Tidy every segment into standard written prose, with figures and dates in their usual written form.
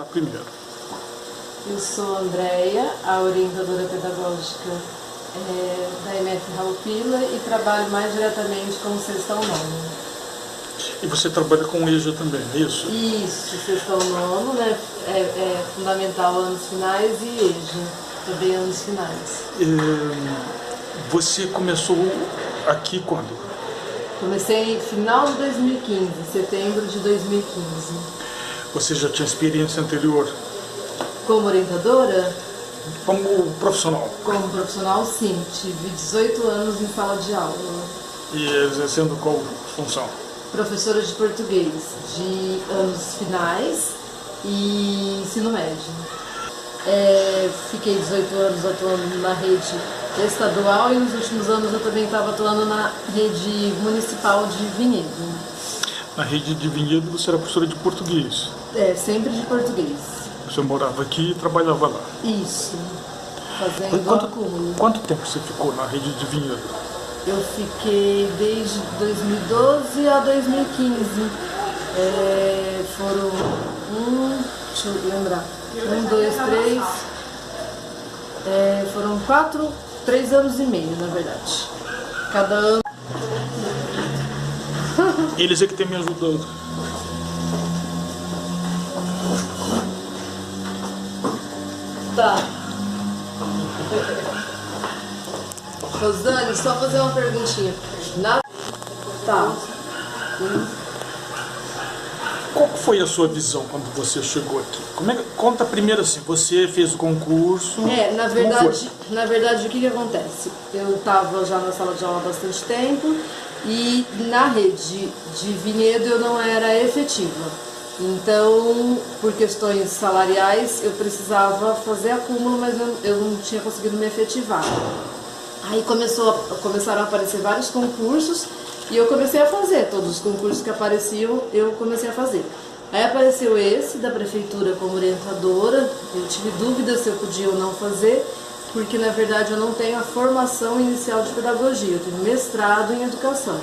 apresentar primeiro. Eu sou a Andréia, a orientadora pedagógica da EMF Raul Pila e trabalho mais diretamente com o sexto ao nono. E você trabalha com o EJA também, é isso? Isso, sexto ao nono, né? É fundamental anos finais e EJA, também anos finais. Você começou aqui quando? Comecei em final de 2015, setembro de 2015. Você já tinha experiência anterior? Como orientadora? Como profissional? Como profissional, sim. Tive 18 anos em sala de aula. E exercendo qual função? Professora de português, de anos finais e ensino médio. Fiquei 18 anos atuando na rede estadual e nos últimos anos eu também estava atuando na rede municipal de Vinhedo. Na rede de Vinhedo você era professora de português? Sempre de português. Você morava aqui e trabalhava lá? Isso, fazendo acúmulo. Quanto tempo você ficou na rede de Vinhedo? Eu fiquei desde 2012 a 2015. Foram deixa eu lembrar, 2, 3, foram 3 anos e meio, na verdade. Cada ano. Eles é que têm me ajudado. Tá. Rosane, só fazer uma perguntinha. Tá. Qual foi a sua visão quando você chegou aqui? Conta primeiro assim, você fez o concurso... Na verdade, o que acontece? Eu estava já na sala de aula há bastante tempo e na rede de Vinhedo eu não era efetiva. Então, por questões salariais, eu precisava fazer acúmulo, mas eu não tinha conseguido me efetivar. Aí começaram a aparecer vários concursos e eu comecei a fazer. Todos os concursos que apareciam, eu comecei a fazer. Aí apareceu esse da prefeitura como orientadora. Eu tive dúvidas se eu podia ou não fazer, porque na verdade eu não tenho a formação inicial de pedagogia. Eu tenho mestrado em educação.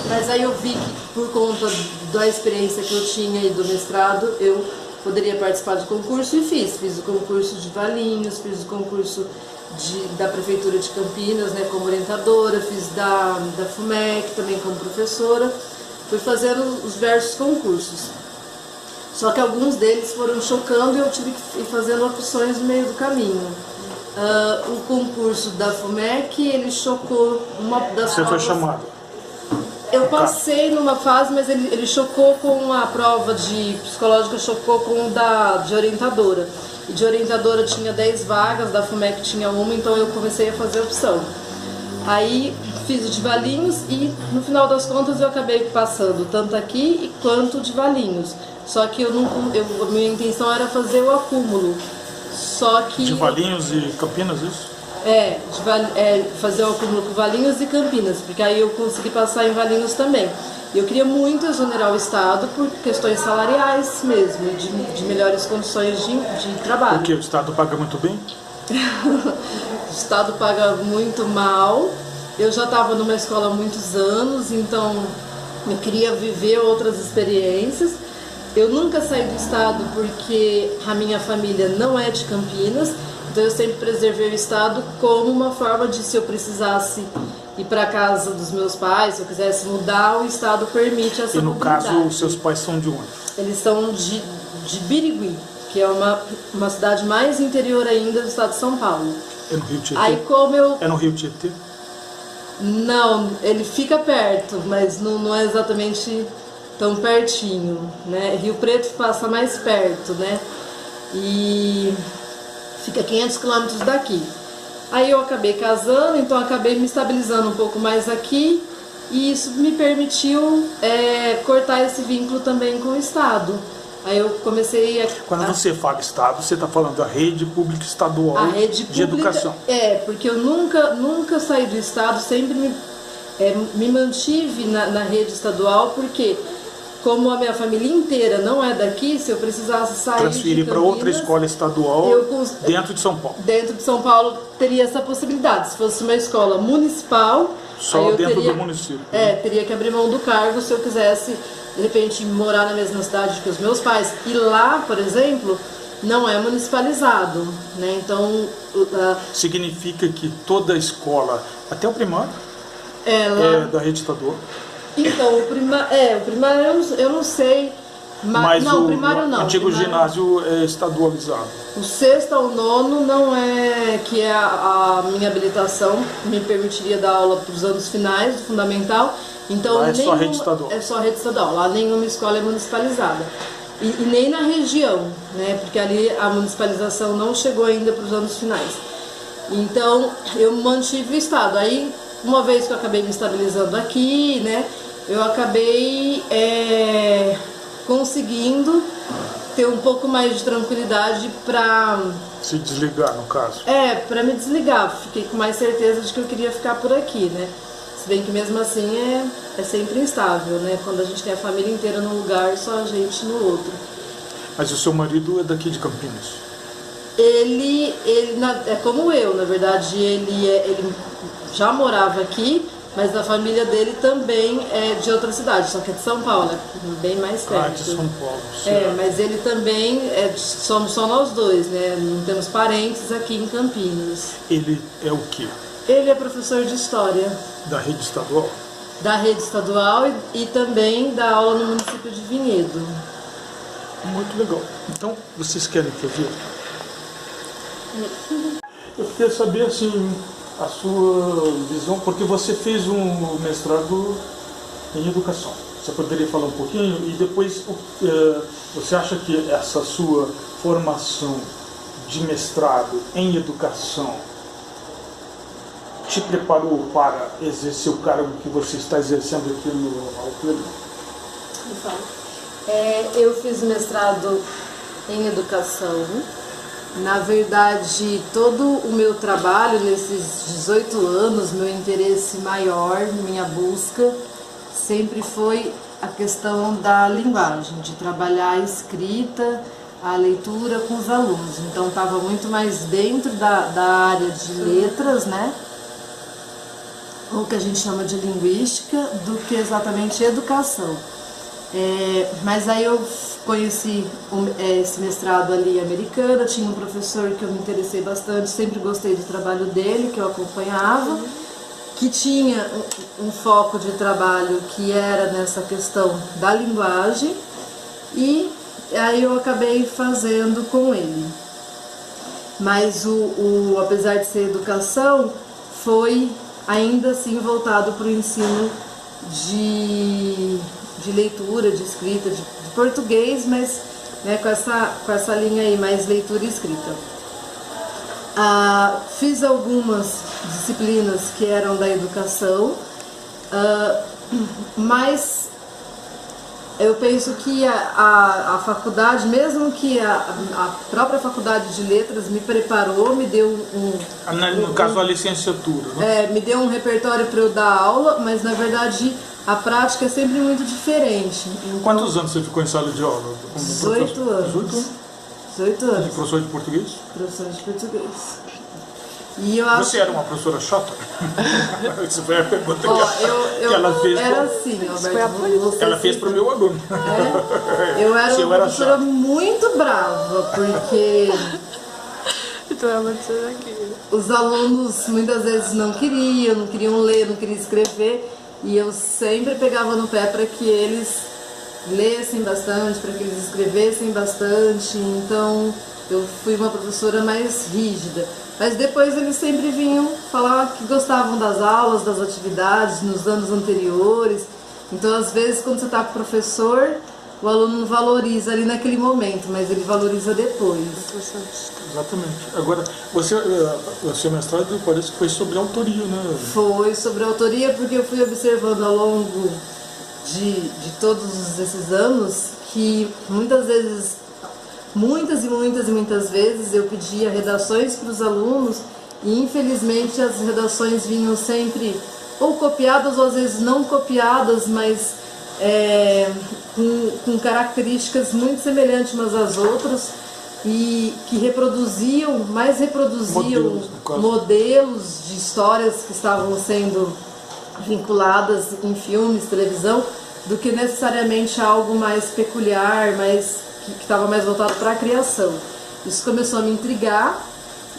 Mas aí eu vi que por conta da experiência que eu tinha e do mestrado, eu poderia participar do concurso e fiz o concurso de Valinhos, fiz o concurso da Prefeitura de Campinas, né, como orientadora, fiz da FUMEC também como professora, fui fazendo os diversos concursos. Só que alguns deles foram chocando e eu tive que ir fazendo opções no meio do caminho. O concurso da FUMEC, ele chocou uma das Você provas. foi chamado? Eu passei numa fase, mas ele chocou com a prova de psicológica, chocou com de orientadora. E de orientadora tinha 10 vagas, da FUMEC tinha uma, então eu comecei a fazer opção. Aí fiz o de Valinhos e no final das contas eu acabei passando tanto aqui quanto de Valinhos. Só que minha intenção era fazer o acúmulo. Só que... De Valinhos e Campinas, isso? Fazer o acúmulo com Valinhos e Campinas, porque aí eu consegui passar em Valinhos também. Eu queria muito exonerar o Estado por questões salariais mesmo, de melhores condições de trabalho. Porque o Estado paga muito bem? O Estado paga muito mal. Eu já estava numa escola há muitos anos, então eu queria viver outras experiências. Eu nunca saí do Estado porque a minha família não é de Campinas, então eu sempre preservei o Estado como uma forma de, se eu precisasse ir para casa dos meus pais, se eu quisesse mudar, o Estado permite essa mobilidade. E no caso, os seus pais são de onde? Eles são de Birigui, que é uma cidade mais interior ainda do estado de São Paulo. É no Rio Tietê? Aí como É no Rio Tietê? Não, ele fica perto, mas não é exatamente tão pertinho, né? Rio Preto passa mais perto, né? E fica 500 quilômetros daqui. Aí eu acabei casando, então acabei me estabilizando um pouco mais aqui e isso me permitiu cortar esse vínculo também com o Estado. Aí eu comecei a... Quando você fala Estado, você está falando da rede pública estadual de educação. Porque eu nunca saí do Estado, sempre me mantive na rede estadual, porque como a minha família inteira não é daqui, se eu precisasse sair transferir para outra escola estadual dentro de São Paulo. Dentro de São Paulo teria essa possibilidade. Se fosse uma escola municipal, só dentro do município. Teria que abrir mão do cargo se eu quisesse de repente morar na mesma cidade que os meus pais. E lá, por exemplo, não é municipalizado, né? Então significa que toda a escola, até o primário, ela... é da rede estadual? Então, o primário eu não sei, Mas não, o primário não. antigo primário, ginásio é estadualizado. O sexto ao nono não é, que é a minha habilitação, me permitiria dar aula para os anos finais do fundamental. Então, lá é só rede estadual. É só rede estadual, lá nenhuma escola é municipalizada. E nem na região, né? Porque ali a municipalização não chegou ainda para os anos finais. Então, eu mantive o estado. Aí, uma vez que eu acabei me estabilizando aqui, né? Eu acabei conseguindo ter um pouco mais de tranquilidade para... Se desligar, no caso. Para me desligar. Fiquei com mais certeza de que eu queria ficar por aqui, né? Se bem que mesmo assim é sempre instável, né? Quando a gente tem a família inteira num lugar, só a gente no outro. Mas o seu marido é daqui de Campinas? Ele é como eu, na verdade, ele já morava aqui, mas a família dele também é de outra cidade, só que é de São Paulo, é bem mais perto. Ah, de São Paulo. Sim. Mas ele também, somos só nós dois, né? Não temos parentes aqui em Campinas. Ele é o quê? Ele é professor de História. Da rede estadual? Da rede estadual e também dá aula no município de Vinhedo. Muito legal. Então, vocês querem que eu veja? Eu queria saber, assim, a sua visão, porque você fez um mestrado em educação. Você poderia falar um pouquinho? E depois, você acha que essa sua formação de mestrado em educação te preparou para exercer o cargo que você está exercendo aqui no Alpedro? Eu fiz mestrado em educação. Na verdade, todo o meu trabalho nesses 18 anos, meu interesse maior, minha busca, sempre foi a questão da linguagem, de trabalhar a escrita, a leitura com os alunos. Então, estava muito mais dentro da área de letras, né? O que a gente chama de linguística, do que exatamente educação. Mas aí eu conheci esse mestrado ali em Americana, tinha um professor que eu me interessei bastante, sempre gostei do trabalho dele, que eu acompanhava, que tinha um foco de trabalho que era nessa questão da linguagem, e aí eu acabei fazendo com ele. Mas apesar de ser educação, foi ainda assim voltado para o ensino de leitura, de escrita, de português, mas né, com essa linha aí, mais leitura e escrita. Fiz algumas disciplinas que eram da educação, mas eu penso que a faculdade, mesmo que a própria faculdade de letras me preparou, me deu no caso a licenciatura, né? Me deu um repertório para eu dar aula, mas na verdade a prática é sempre muito diferente. Então, quantos anos você ficou em sala de aula? 18 anos. 18 anos. De professor de português? Professor de português. E eu acho... Você era uma professora chata? Isso foi a pergunta que ela fez. Era assim, Alberto. Ela fez para o meu aluno. Eu era uma professora muito brava, porque os alunos muitas vezes não queriam ler, não queriam escrever, e eu sempre pegava no pé para que eles lessem bastante, para que eles escrevessem bastante. Então eu fui uma professora mais rígida. Mas depois eles sempre vinham falar que gostavam das aulas, das atividades nos anos anteriores. Então, às vezes, quando você está com o professor, o aluno não valoriza ali naquele momento, mas ele valoriza depois. Exatamente. Agora, o seu mestrado parece que foi sobre autoria, né? Foi sobre autoria, porque eu fui observando ao longo de todos esses anos que muitas vezes... Muitas vezes eu pedia redações para os alunos e infelizmente as redações vinham sempre ou copiadas ou às vezes não copiadas, mas com características muito semelhantes umas às outras e que reproduziam modelos de histórias que estavam sendo vinculadas em filmes, televisão, do que necessariamente algo mais peculiar, que estava mais voltado para a criação. Isso começou a me intrigar,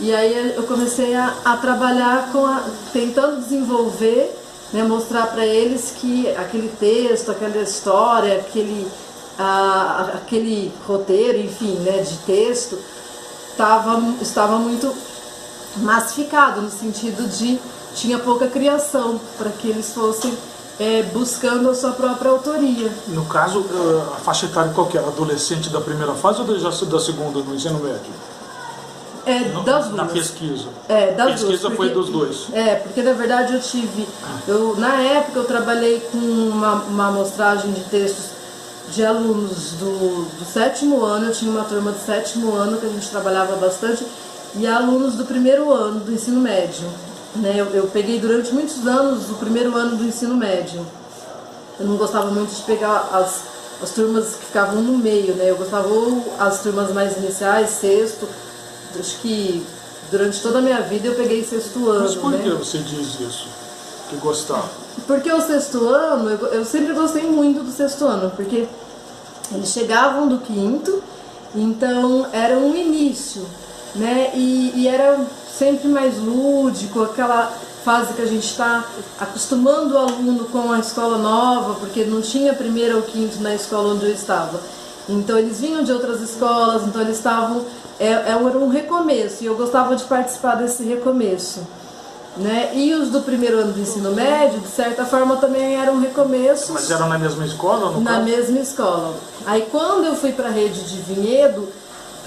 e aí eu comecei a trabalhar tentando desenvolver, né, mostrar para eles que aquele texto, aquela história, aquele roteiro, enfim, né, de texto, estava muito massificado, no sentido de tinha pouca criação, para que eles fossem buscando a sua própria autoria. No caso, a faixa etária qual que era? Adolescente da primeira fase ou da segunda, no ensino médio? Das duas. Na pesquisa. Das pesquisa duas. Foi dos dois. Porque na verdade na época eu trabalhei com uma amostragem de textos de alunos do 7º ano, eu tinha uma turma do 7º ano que a gente trabalhava bastante, e alunos do 1º ano do ensino médio. Né? Eu peguei durante muitos anos o 1º ano do ensino médio. Eu não gostava muito de pegar as turmas que ficavam no meio, né? Eu gostava ou as turmas mais iniciais, sexto. Acho que durante toda a minha vida eu peguei 6º ano. Mas por que você diz isso? Que gostava? Porque o 6º ano, eu sempre gostei muito do 6º ano, porque eles chegavam do 5º, então era um início, né? E era sempre mais lúdico, aquela fase que a gente está acostumando o aluno com a escola nova, porque não tinha 1º ou 5º na escola onde eu estava. Então eles vinham de outras escolas, então eles estavam... Era um recomeço, e eu gostava de participar desse recomeço. Né? E os do 1º ano do ensino médio, de certa forma, também eram recomeços. Mas eram na mesma escola? Na mesma escola. Aí quando eu fui para a rede de Vinhedo,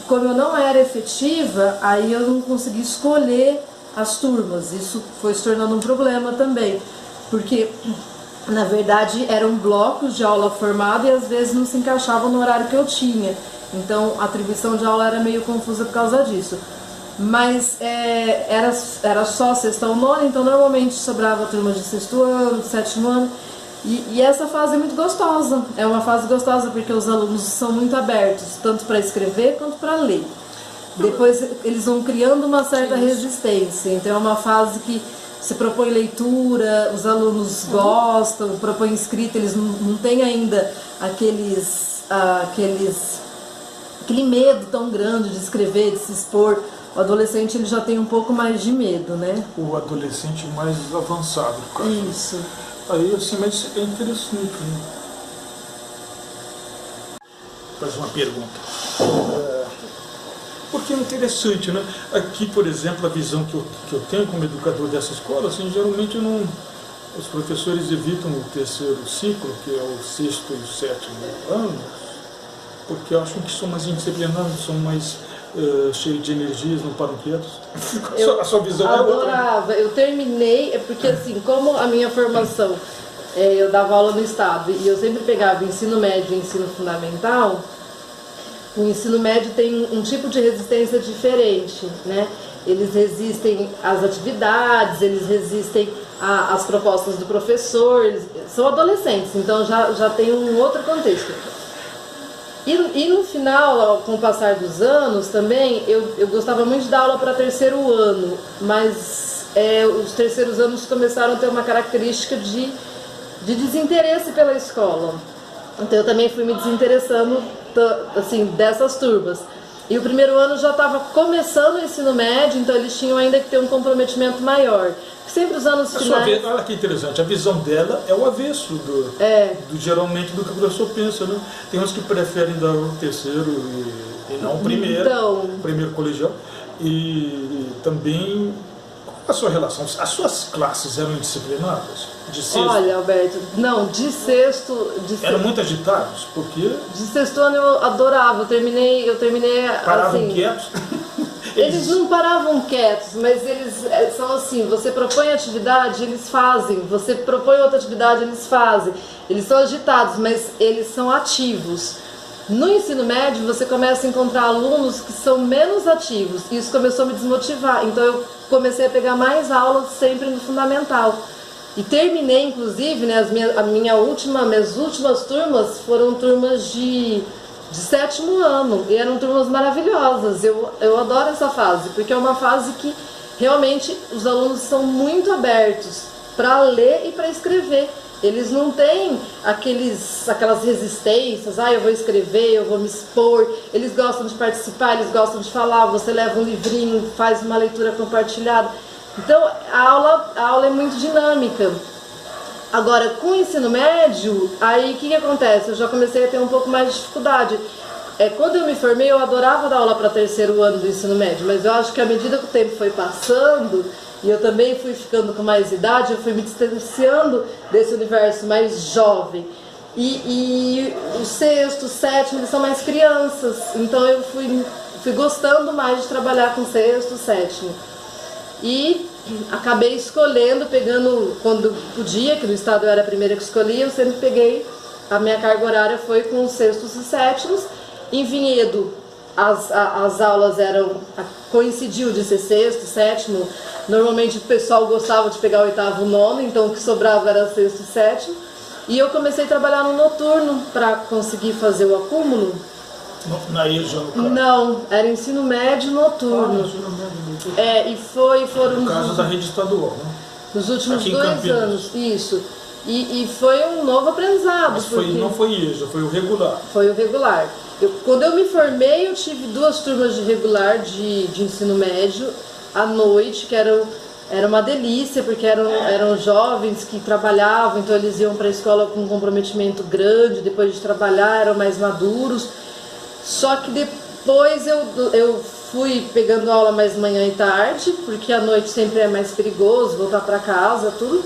como eu não era efetiva, aí eu não consegui escolher as turmas. Isso foi se tornando um problema também, porque na verdade eram blocos de aula formada e às vezes não se encaixavam no horário que eu tinha. Então a atribuição de aula era meio confusa por causa disso. Mas era só 6º ao 9º, então normalmente sobrava turmas de 6º ano, 7º ano. E essa fase é muito gostosa. É uma fase gostosa porque os alunos são muito abertos, tanto para escrever quanto para ler. Depois eles vão criando uma certa resistência. Então é uma fase que você propõe leitura, os alunos gostam, propõe escrita, eles não têm ainda aquele medo tão grande de escrever, de se expor. O adolescente ele já tem um pouco mais de medo, né? O adolescente mais avançado, cara. Isso. Aí assim, mas é interessante, né? Fazer uma pergunta. Porque é interessante, né? Aqui, por exemplo, a visão que eu tenho como educador dessa escola, assim, geralmente os professores evitam o 3º ciclo, que é o 6º e o 7º ano, porque acham que são mais indisciplinados, são mais cheios de energias, não param quietos. A sua visão é outra. Adorava. Eu terminei, porque assim, como a minha formação, eu dava aula no estado e eu sempre pegava ensino médio e ensino fundamental, o ensino médio tem um tipo de resistência diferente, né? Eles resistem às atividades, eles resistem às propostas do professor, eles são adolescentes, então já tem um outro contexto. E no final, com o passar dos anos também, eu gostava muito de dar aula para 3º ano, mas os 3º anos começaram a ter uma característica de desinteresse pela escola. Então eu também fui me desinteressando assim, dessas turmas. E o 1º ano já estava começando o ensino médio, então eles tinham ainda que ter um comprometimento maior. Sempre os anos finais... Olha que interessante, a visão dela é o avesso geralmente do que o professor pensa, né? Tem uns que preferem dar o 3º e não o 1º, então... 1º colegial. E também, qual a sua relação? As suas classes eram disciplinadas? De 6º? Olha, Alberto, não, de 6º... Eram muito agitados? Porque... De 6º ano eu adorava, eu terminei paravam assim... quietos? Eles não paravam quietos, mas eles são assim, você propõe atividade, eles fazem, você propõe outra atividade, eles fazem. Eles são agitados, mas eles são ativos. No ensino médio, você começa a encontrar alunos que são menos ativos, e isso começou a me desmotivar. Então eu comecei a pegar mais aulas sempre no fundamental. E terminei, inclusive, né, minhas últimas turmas foram turmas de 7º ano, e eram turmas maravilhosas. Eu adoro essa fase, porque é uma fase que realmente os alunos são muito abertos para ler e para escrever. Eles não têm aquelas resistências, eu vou escrever, eu vou me expor. Eles gostam de participar, eles gostam de falar, você leva um livrinho, faz uma leitura compartilhada. Então a aula é muito dinâmica. Agora, com o ensino médio, aí o que acontece? Eu já comecei a ter um pouco mais de dificuldade. Quando eu me formei, eu adorava dar aula para terceiro ano do ensino médio, mas eu acho que à medida que o tempo foi passando, e eu também fui ficando com mais idade, eu fui me distanciando desse universo mais jovem. E o sexto, sétimo, eles são mais crianças, então eu fui gostando mais de trabalhar com sexto, sétimo. E acabei escolhendo, pegando quando podia, que no estado eu era a primeira que escolhia, eu sempre peguei, a minha carga horária foi com os sextos e sétimos. Em Vinhedo, as aulas coincidiu de ser sexto, sétimo. Normalmente o pessoal gostava de pegar o oitavo, nono, então o que sobrava era sexto e sétimo. E eu comecei a trabalhar no noturno para conseguir fazer o acúmulo. Na EJA, no caso? Não, era ensino médio noturno. Ensino médio noturno. E foram no caso da rede estadual, né? Nos últimos 2 anos, isso. E foi um novo aprendizado. Mas não foi EJA, foi o regular. Foi o regular. Quando eu me formei, eu tive 2 turmas de regular de ensino médio à noite, que era uma delícia, porque eram jovens que trabalhavam, então eles iam para a escola com um comprometimento grande, depois de trabalhar eram mais maduros. Só que depois eu fui pegando aula mais manhã e tarde, porque à noite sempre é mais perigoso, voltar para casa, tudo.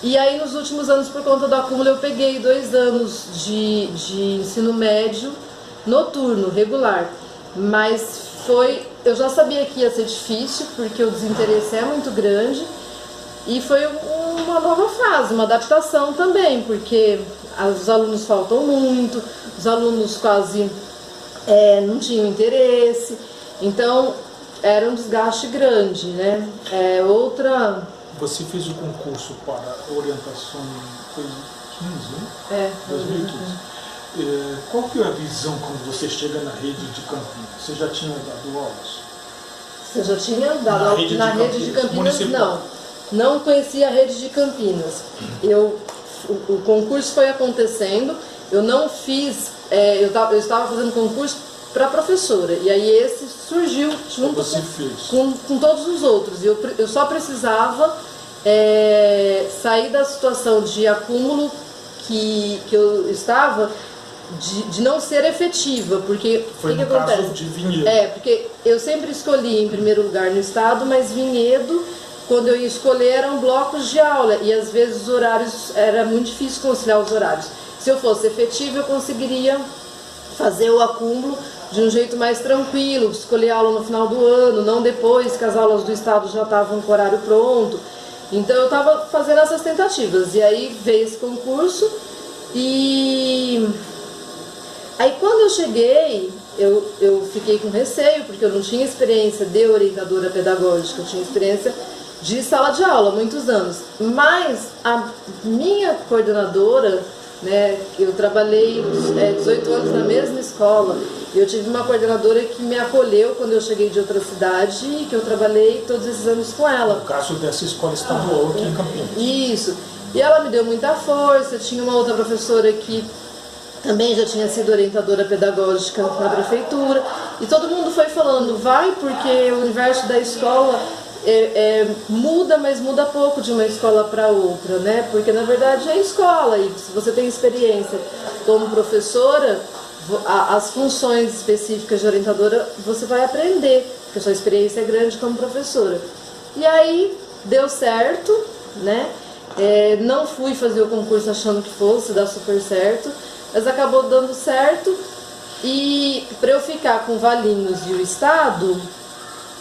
E aí nos últimos anos, por conta do acúmulo, eu peguei 2 anos de ensino médio noturno, regular. Mas eu já sabia que ia ser difícil, porque o desinteresse é muito grande. E foi uma nova fase, uma adaptação também, porque os alunos faltam muito, os alunos quase não tinham interesse. Então era um desgaste grande, né? Você fez o concurso para orientação em 2015, né? 2015. Qual que é a visão quando você chega na rede de Campinas? Você já tinha dado aulas? Você já tinha dado aulas na rede de Campinas? Não conhecia a rede de Campinas. O concurso foi acontecendo, eu não fiz, eu estava fazendo concurso para professora, e aí esse surgiu junto com todos os outros. Eu só precisava sair da situação de acúmulo que eu estava, de não ser efetiva, porque foi no caso de Vinhedo. Porque eu sempre escolhi em primeiro lugar no estado, mas Vinhedo, quando eu ia escolher, eram blocos de aula, e às vezes os horários, era muito difícil conciliar os horários. Se eu fosse efetiva, eu conseguiria fazer o acúmulo de um jeito mais tranquilo, escolher aula no final do ano, não depois que as aulas do estado já estavam com o horário pronto. Então eu estava fazendo essas tentativas, e aí veio esse concurso, e aí quando eu cheguei, eu fiquei com receio, porque eu não tinha experiência de orientadora pedagógica, eu tinha experiência de sala de aula, muitos anos. Mas a minha coordenadora, né, eu trabalhei 18 anos na mesma escola, e eu tive uma coordenadora que me acolheu quando eu cheguei de outra cidade, e que eu trabalhei todos esses anos com ela. No caso dessa escola estadual aqui em Campinas. Isso. E ela me deu muita força. Tinha uma outra professora que também já tinha sido orientadora pedagógica na prefeitura, e todo mundo foi falando, vai, porque o universo da escola muda, mas muda pouco de uma escola para outra, né? Porque na verdade é escola, e se você tem experiência como professora, as funções específicas de orientadora você vai aprender, porque a sua experiência é grande como professora. E aí deu certo, né? Não fui fazer o concurso achando que fosse dar super certo, mas acabou dando certo. E para eu ficar com Valinhos e o estado,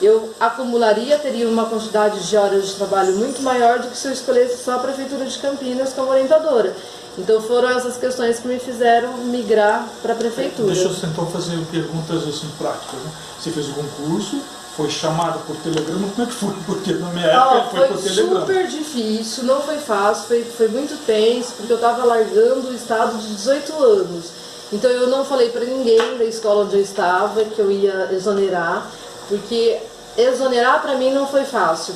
eu acumularia, teria uma quantidade de horas de trabalho muito maior do que se eu escolhesse só a Prefeitura de Campinas como orientadora. Então foram essas questões que me fizeram migrar para a Prefeitura. Deixa eu então fazer perguntas assim, práticas, né? Você fez o concurso, foi chamado por telegrama, como é que foi? Porque na minha época foi por telegrama. Foi super difícil, não foi fácil, foi muito tenso, porque eu estava largando o estado de 18 anos. Então eu não falei para ninguém da escola onde eu estava que eu ia exonerar, porque exonerar para mim não foi fácil.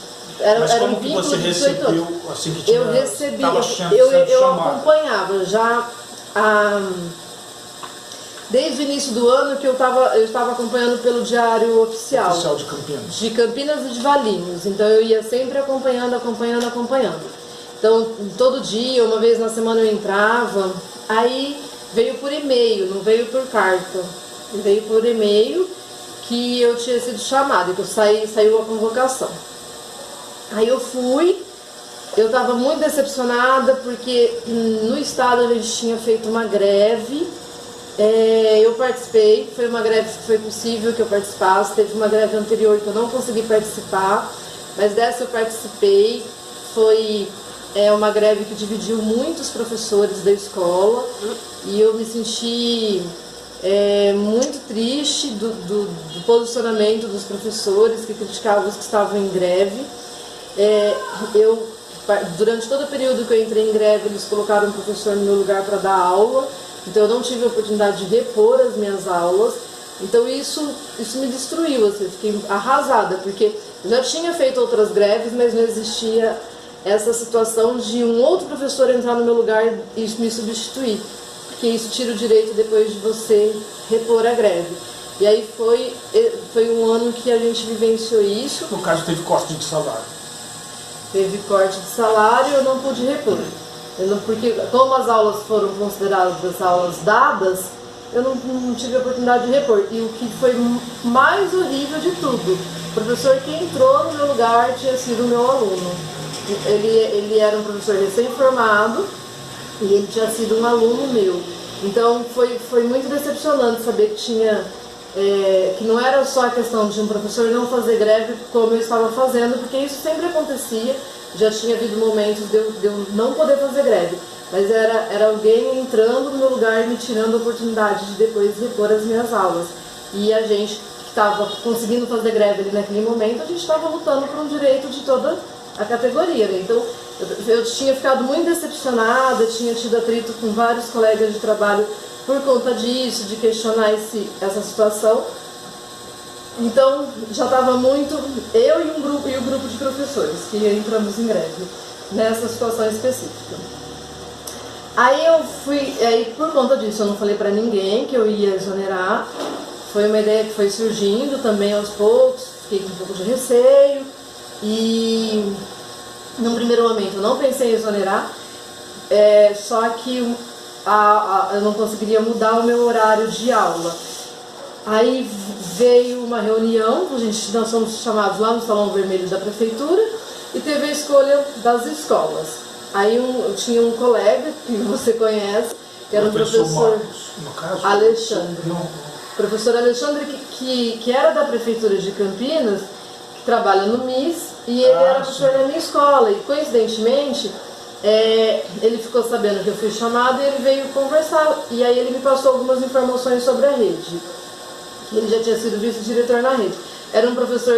Mas como que você recebeu, assim que tinha, eu recebi, eu acompanhava já desde o início do ano que eu estava acompanhando pelo Diário Oficial de Campinas e de Valinhos. Então eu ia sempre acompanhando. Então todo dia, uma vez na semana eu entrava. Aí veio por e-mail, não veio por carta. Veio por e-mail que eu tinha sido chamada, que saiu a convocação. Aí eu fui, eu estava muito decepcionada porque no estado a gente tinha feito uma greve. Eu participei, foi uma greve que foi possível que eu participasse. Teve uma greve anterior que eu não consegui participar, mas dessa eu participei. Foi uma greve que dividiu muitos professores da escola e eu me senti muito triste do posicionamento dos professores que criticavam os que estavam em greve. Durante todo o período que eu entrei em greve, eles colocaram um professor no meu lugar para dar aula, então eu não tive a oportunidade de repor as minhas aulas. Então isso me destruiu, assim, eu fiquei arrasada, porque eu já tinha feito outras greves, mas não existia essa situação de um outro professor entrar no meu lugar e me substituir, porque isso tira o direito depois de você repor a greve. E aí foi um ano que a gente vivenciou isso. No caso, teve corte de salário. Teve corte de salário, eu não pude repor. Porque como as aulas foram consideradas aulas dadas, eu não tive a oportunidade de repor. E o que foi mais horrível de tudo, o professor que entrou no meu lugar tinha sido o meu aluno. Ele era um professor recém-formado e ele tinha sido um aluno meu. Então foi muito decepcionante saber que não era só a questão de um professor não fazer greve como eu estava fazendo, porque isso sempre acontecia. Já tinha havido momentos de eu não poder fazer greve, mas era alguém entrando no meu lugar e me tirando a oportunidade de depois repor as minhas aulas. E a gente que estava conseguindo fazer greve ali naquele momento, a gente estava lutando por um direito de toda a categoria, né? Então eu tinha ficado muito decepcionada, tinha tido atrito com vários colegas de trabalho por conta disso, de questionar essa situação. Então já estava muito, eu e o grupo de professores que entramos em greve nessa situação específica. Aí por conta disso eu não falei para ninguém que eu ia exonerar. Foi uma ideia que foi surgindo também aos poucos, fiquei com um pouco de receio e num primeiro momento eu não pensei em exonerar, só que eu não conseguiria mudar o meu horário de aula. Aí veio uma reunião, nós fomos chamados lá no Salão Vermelho da Prefeitura e teve a escolha das escolas. Aí eu tinha um colega que você conhece, que era um professor Alexandre. Professor Alexandre, que era da Prefeitura de Campinas, que trabalha no MIS, e ele era professor da minha escola. E coincidentemente, ele ficou sabendo que eu fui chamada e ele veio conversar. E aí ele me passou algumas informações sobre a rede. Ele já tinha sido vice-diretor na rede. Era um professor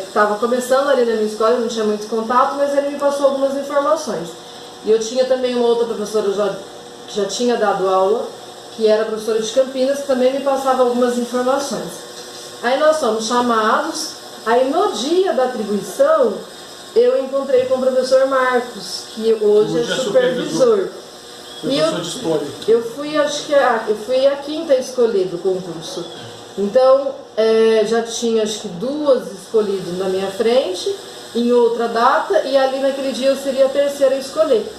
estava começando ali na minha escola, eu não tinha muito contato, mas ele me passou algumas informações. E eu tinha também uma outra professora que já tinha dado aula, que era professora de Campinas, que também me passava algumas informações. Aí nós fomos chamados, aí no dia da atribuição, eu encontrei com o professor Marcos, que hoje é supervisor. E eu fui a quinta a escolher do concurso. Então, já tinha acho que 2 escolhidas na minha frente, em outra data, e ali naquele dia eu seria a terceira a escolher.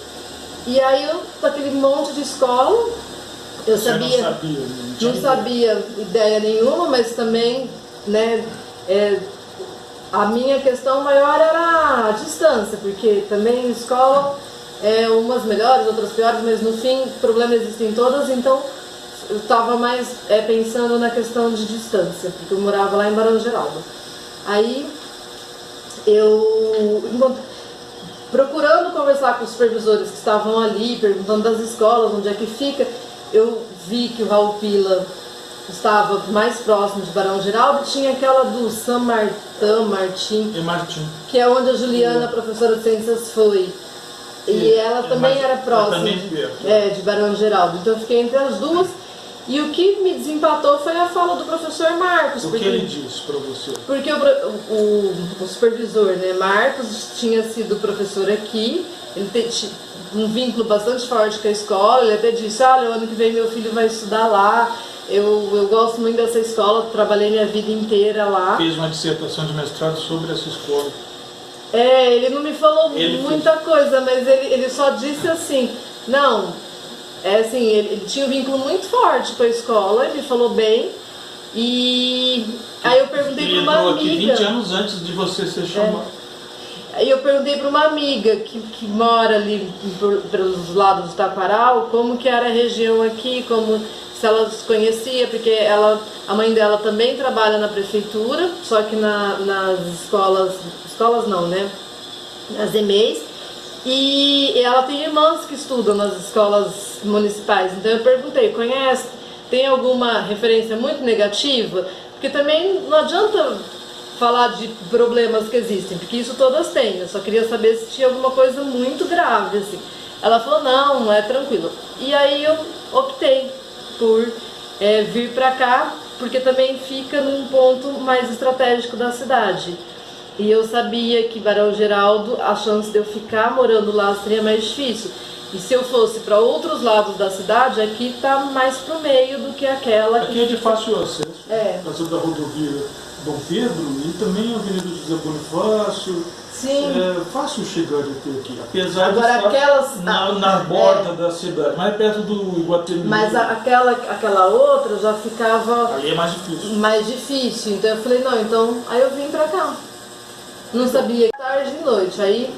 E aí, daquele monte de escola, eu não sabia ideia nenhuma, mas também, né, a minha questão maior era a distância, porque também escola, umas melhores, outras piores, mas no fim, problemas existem todas, então eu estava mais pensando na questão de distância, porque eu morava lá em Barão Geraldo. Aí, procurando conversar com os supervisores que estavam ali, perguntando das escolas, onde é que fica, eu vi que o Raul Pila estava mais próximo de Barão Geraldo, tinha aquela do San Martin, que é onde a Juliana, professora de ciências, foi. E ela também era próxima de Barão Geraldo. Então eu fiquei entre as duas E o que me desempatou foi a fala do professor Marcos. O que ele disse para você? Porque o supervisor, né, Marcos, tinha sido professor aqui, ele tinha um vínculo bastante forte com a escola, ele até disse, olha, o ano que vem meu filho vai estudar lá, eu gosto muito dessa escola, trabalhei minha vida inteira lá. Fez uma dissertação de mestrado sobre essa escola. Ele não me falou muita coisa, mas ele só disse assim, não... assim, ele tinha um vínculo muito forte com a escola, ele falou bem, e aí eu perguntei para uma amiga... Ele entrou aqui 20 anos antes de você ser chamado. Aí eu perguntei para uma amiga que mora ali pelos lados do Taquaral, como que era a região aqui, se ela se conhecia, porque a mãe dela também trabalha na prefeitura, só que nas escolas não, né, nas EMEIs, e ela tem irmãs que estudam nas escolas municipais, então eu perguntei, conhece? Tem alguma referência muito negativa? Porque também não adianta falar de problemas que existem, porque isso todas têm, eu só queria saber se tinha alguma coisa muito grave, assim. Ela falou, não, é tranquilo. E aí eu optei por vir pra cá, porque também fica num ponto mais estratégico da cidade. E eu sabia que Barão Geraldo, a chance de eu ficar morando lá seria mais difícil. E se eu fosse para outros lados da cidade, aqui está mais pro meio do que aquela... Aqui é de fácil acesso, passou da rodovia Dom Pedro e também a Avenida José Bonifácio. Sim. É fácil chegar até aqui, apesar agora, de estar na borda da cidade, mais perto do Iguatemi. Mas aquela outra já ficava... Aí é mais difícil. Mais difícil, então eu falei, não, então... Aí eu vim pra cá. Não sabia, tarde e noite. Aí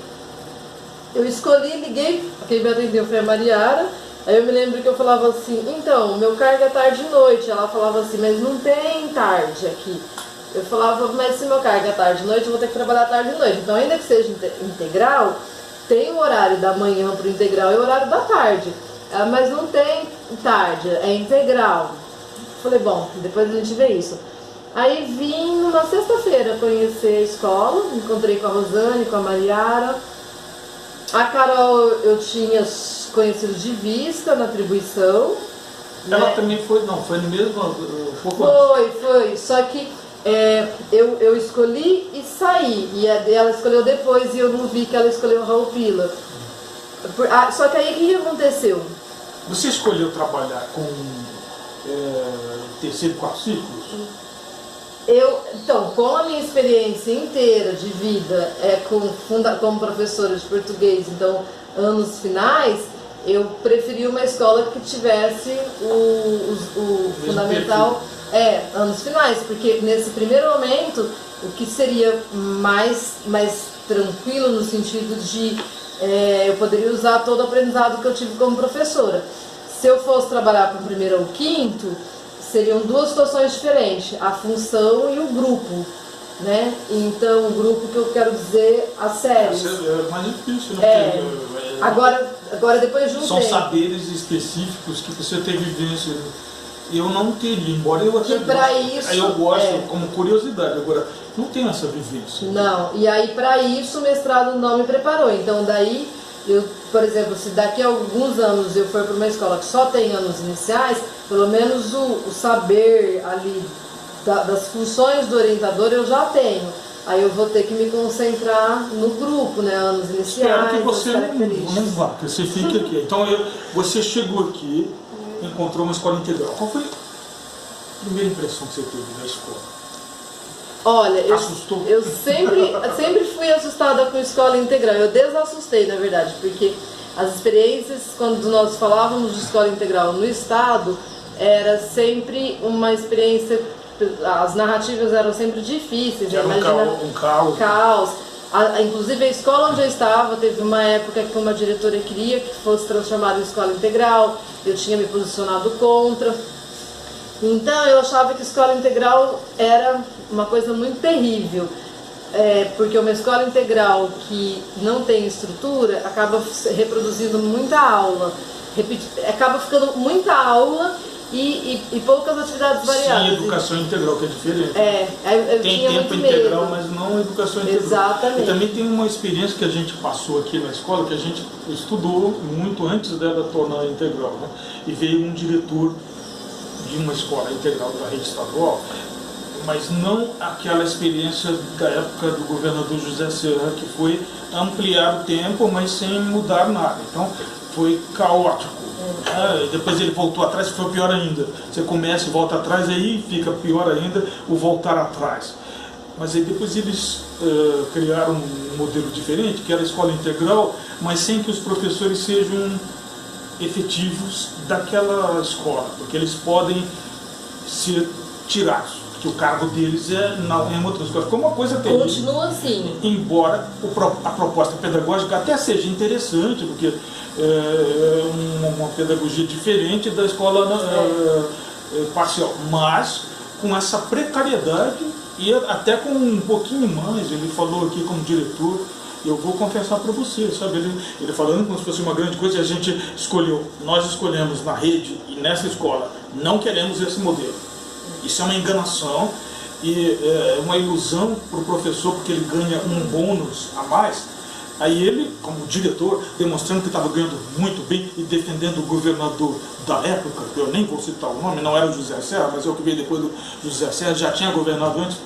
eu escolhi, liguei, quem me atendeu foi a Mariara. Aí eu me lembro que eu falava assim, então, meu cargo é tarde e noite. Ela falava assim, mas não tem tarde aqui. Eu falava, mas se meu cargo é tarde e noite, eu vou ter que trabalhar tarde e noite. Então, ainda que seja integral, tem o horário da manhã para o integral e o horário da tarde. Ela, mas não tem tarde, é integral. Falei, bom, depois a gente vê isso. Aí vim numa sexta-feira conhecer a escola, encontrei com a Rosane, com a Mariara. A Carol eu tinha conhecido de vista na atribuição. Ela né? também foi, não, foi no mesmo... Foi, só que eu escolhi e saí, e ela escolheu depois e eu não vi que ela escolheu Raul Pila. Só que aí o que aconteceu? Você escolheu trabalhar com terceiro e quarto ciclos? Então, com a minha experiência inteira de vida como professora de português, então, anos finais, eu preferi uma escola que tivesse o fundamental, anos finais, porque nesse primeiro momento, o que seria mais tranquilo no sentido de eu poderia usar todo o aprendizado que eu tive como professora. Se eu fosse trabalhar com o primeiro ou quinto, seriam duas situações diferentes, a função e o grupo, né? Então, o grupo que eu quero dizer, as séries. É mais difícil, né? Agora, depois de um tempo... São saberes específicos que você tem vivência. Eu não teria, embora eu até goste. Eu gosto como curiosidade, agora não tenho essa vivência. Não, e aí para isso o mestrado não me preparou, então daí... por exemplo, se daqui a alguns anos eu for para uma escola que só tem anos iniciais, pelo menos o saber ali das funções do orientador eu já tenho. Aí eu vou ter que me concentrar no grupo, né? Anos iniciais, espero que você características. não vá, que você fique aqui. Então você chegou aqui, encontrou uma escola integral. Qual foi a primeira impressão que você teve da escola? Olha, Assustou? eu sempre fui assustada com escola integral. Eu desassustei, na verdade, porque as experiências, quando nós falávamos de escola integral no estado, era sempre uma experiência, as narrativas eram sempre difíceis. Era um caos. Inclusive a escola onde eu estava, teve uma época que uma diretora queria que fosse transformada em escola integral, eu tinha me posicionado contra. Então eu achava que escola integral era uma coisa muito terrível, porque uma escola integral que não tem estrutura acaba reproduzindo muita aula, acaba ficando muita aula e poucas atividades variadas. Sim, educação integral, que é diferente. Eu tem tinha tempo muito integral, medo. mas não educação integral. Exatamente. E também tem uma experiência que a gente passou aqui na escola, que a gente estudou muito antes dela tornar integral, né? E veio um diretor de uma escola integral da rede estadual, mas não aquela experiência da época do governador José Serra, que foi ampliar o tempo, mas sem mudar nada. Então, foi caótico. Depois ele voltou atrás, que foi pior ainda. Você começa e volta atrás, aí fica pior ainda o voltar atrás. Mas aí depois eles criaram um modelo diferente, que era a escola integral, mas sem que os professores sejam efetivos daquela escola, porque eles podem ser tirados, porque o cargo deles é em outra escola. Ficou uma coisa terrível. Continua assim. Embora a proposta pedagógica até seja interessante, porque é uma pedagogia diferente da escola parcial, mas com essa precariedade e até com um pouquinho mais. Ele falou aqui como diretor, eu vou confessar para você, sabe, ele falando como se fosse uma grande coisa, e a gente nós escolhemos na rede e nessa escola, não queremos esse modelo. Isso é uma enganação e uma ilusão para o professor, porque ele ganha um bônus a mais. Aí ele, como diretor, demonstrando que estava ganhando muito bem e defendendo o governador da época, eu nem vou citar o nome, não era o José Serra, mas é o que veio depois do José Serra, já tinha governado antes.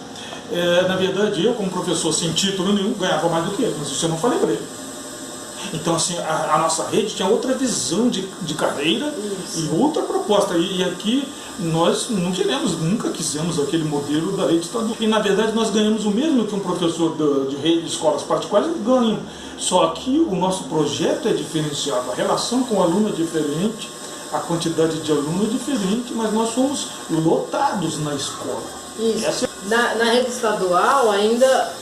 Na verdade, eu, como professor sem título nenhum, ganhava mais do que ele, mas isso eu não falei para ele. Então, assim, a nossa rede tinha outra visão de carreira. Isso. E outra proposta. E aqui nós não queremos, nunca quisemos aquele modelo da rede estadual. E, na verdade, nós ganhamos o mesmo que um professor de rede de escolas particulares ganha. Só que o nosso projeto é diferenciado. A relação com o aluno é diferente, a quantidade de aluno é diferente, mas nós somos lotados na escola. Isso. Na rede estadual ainda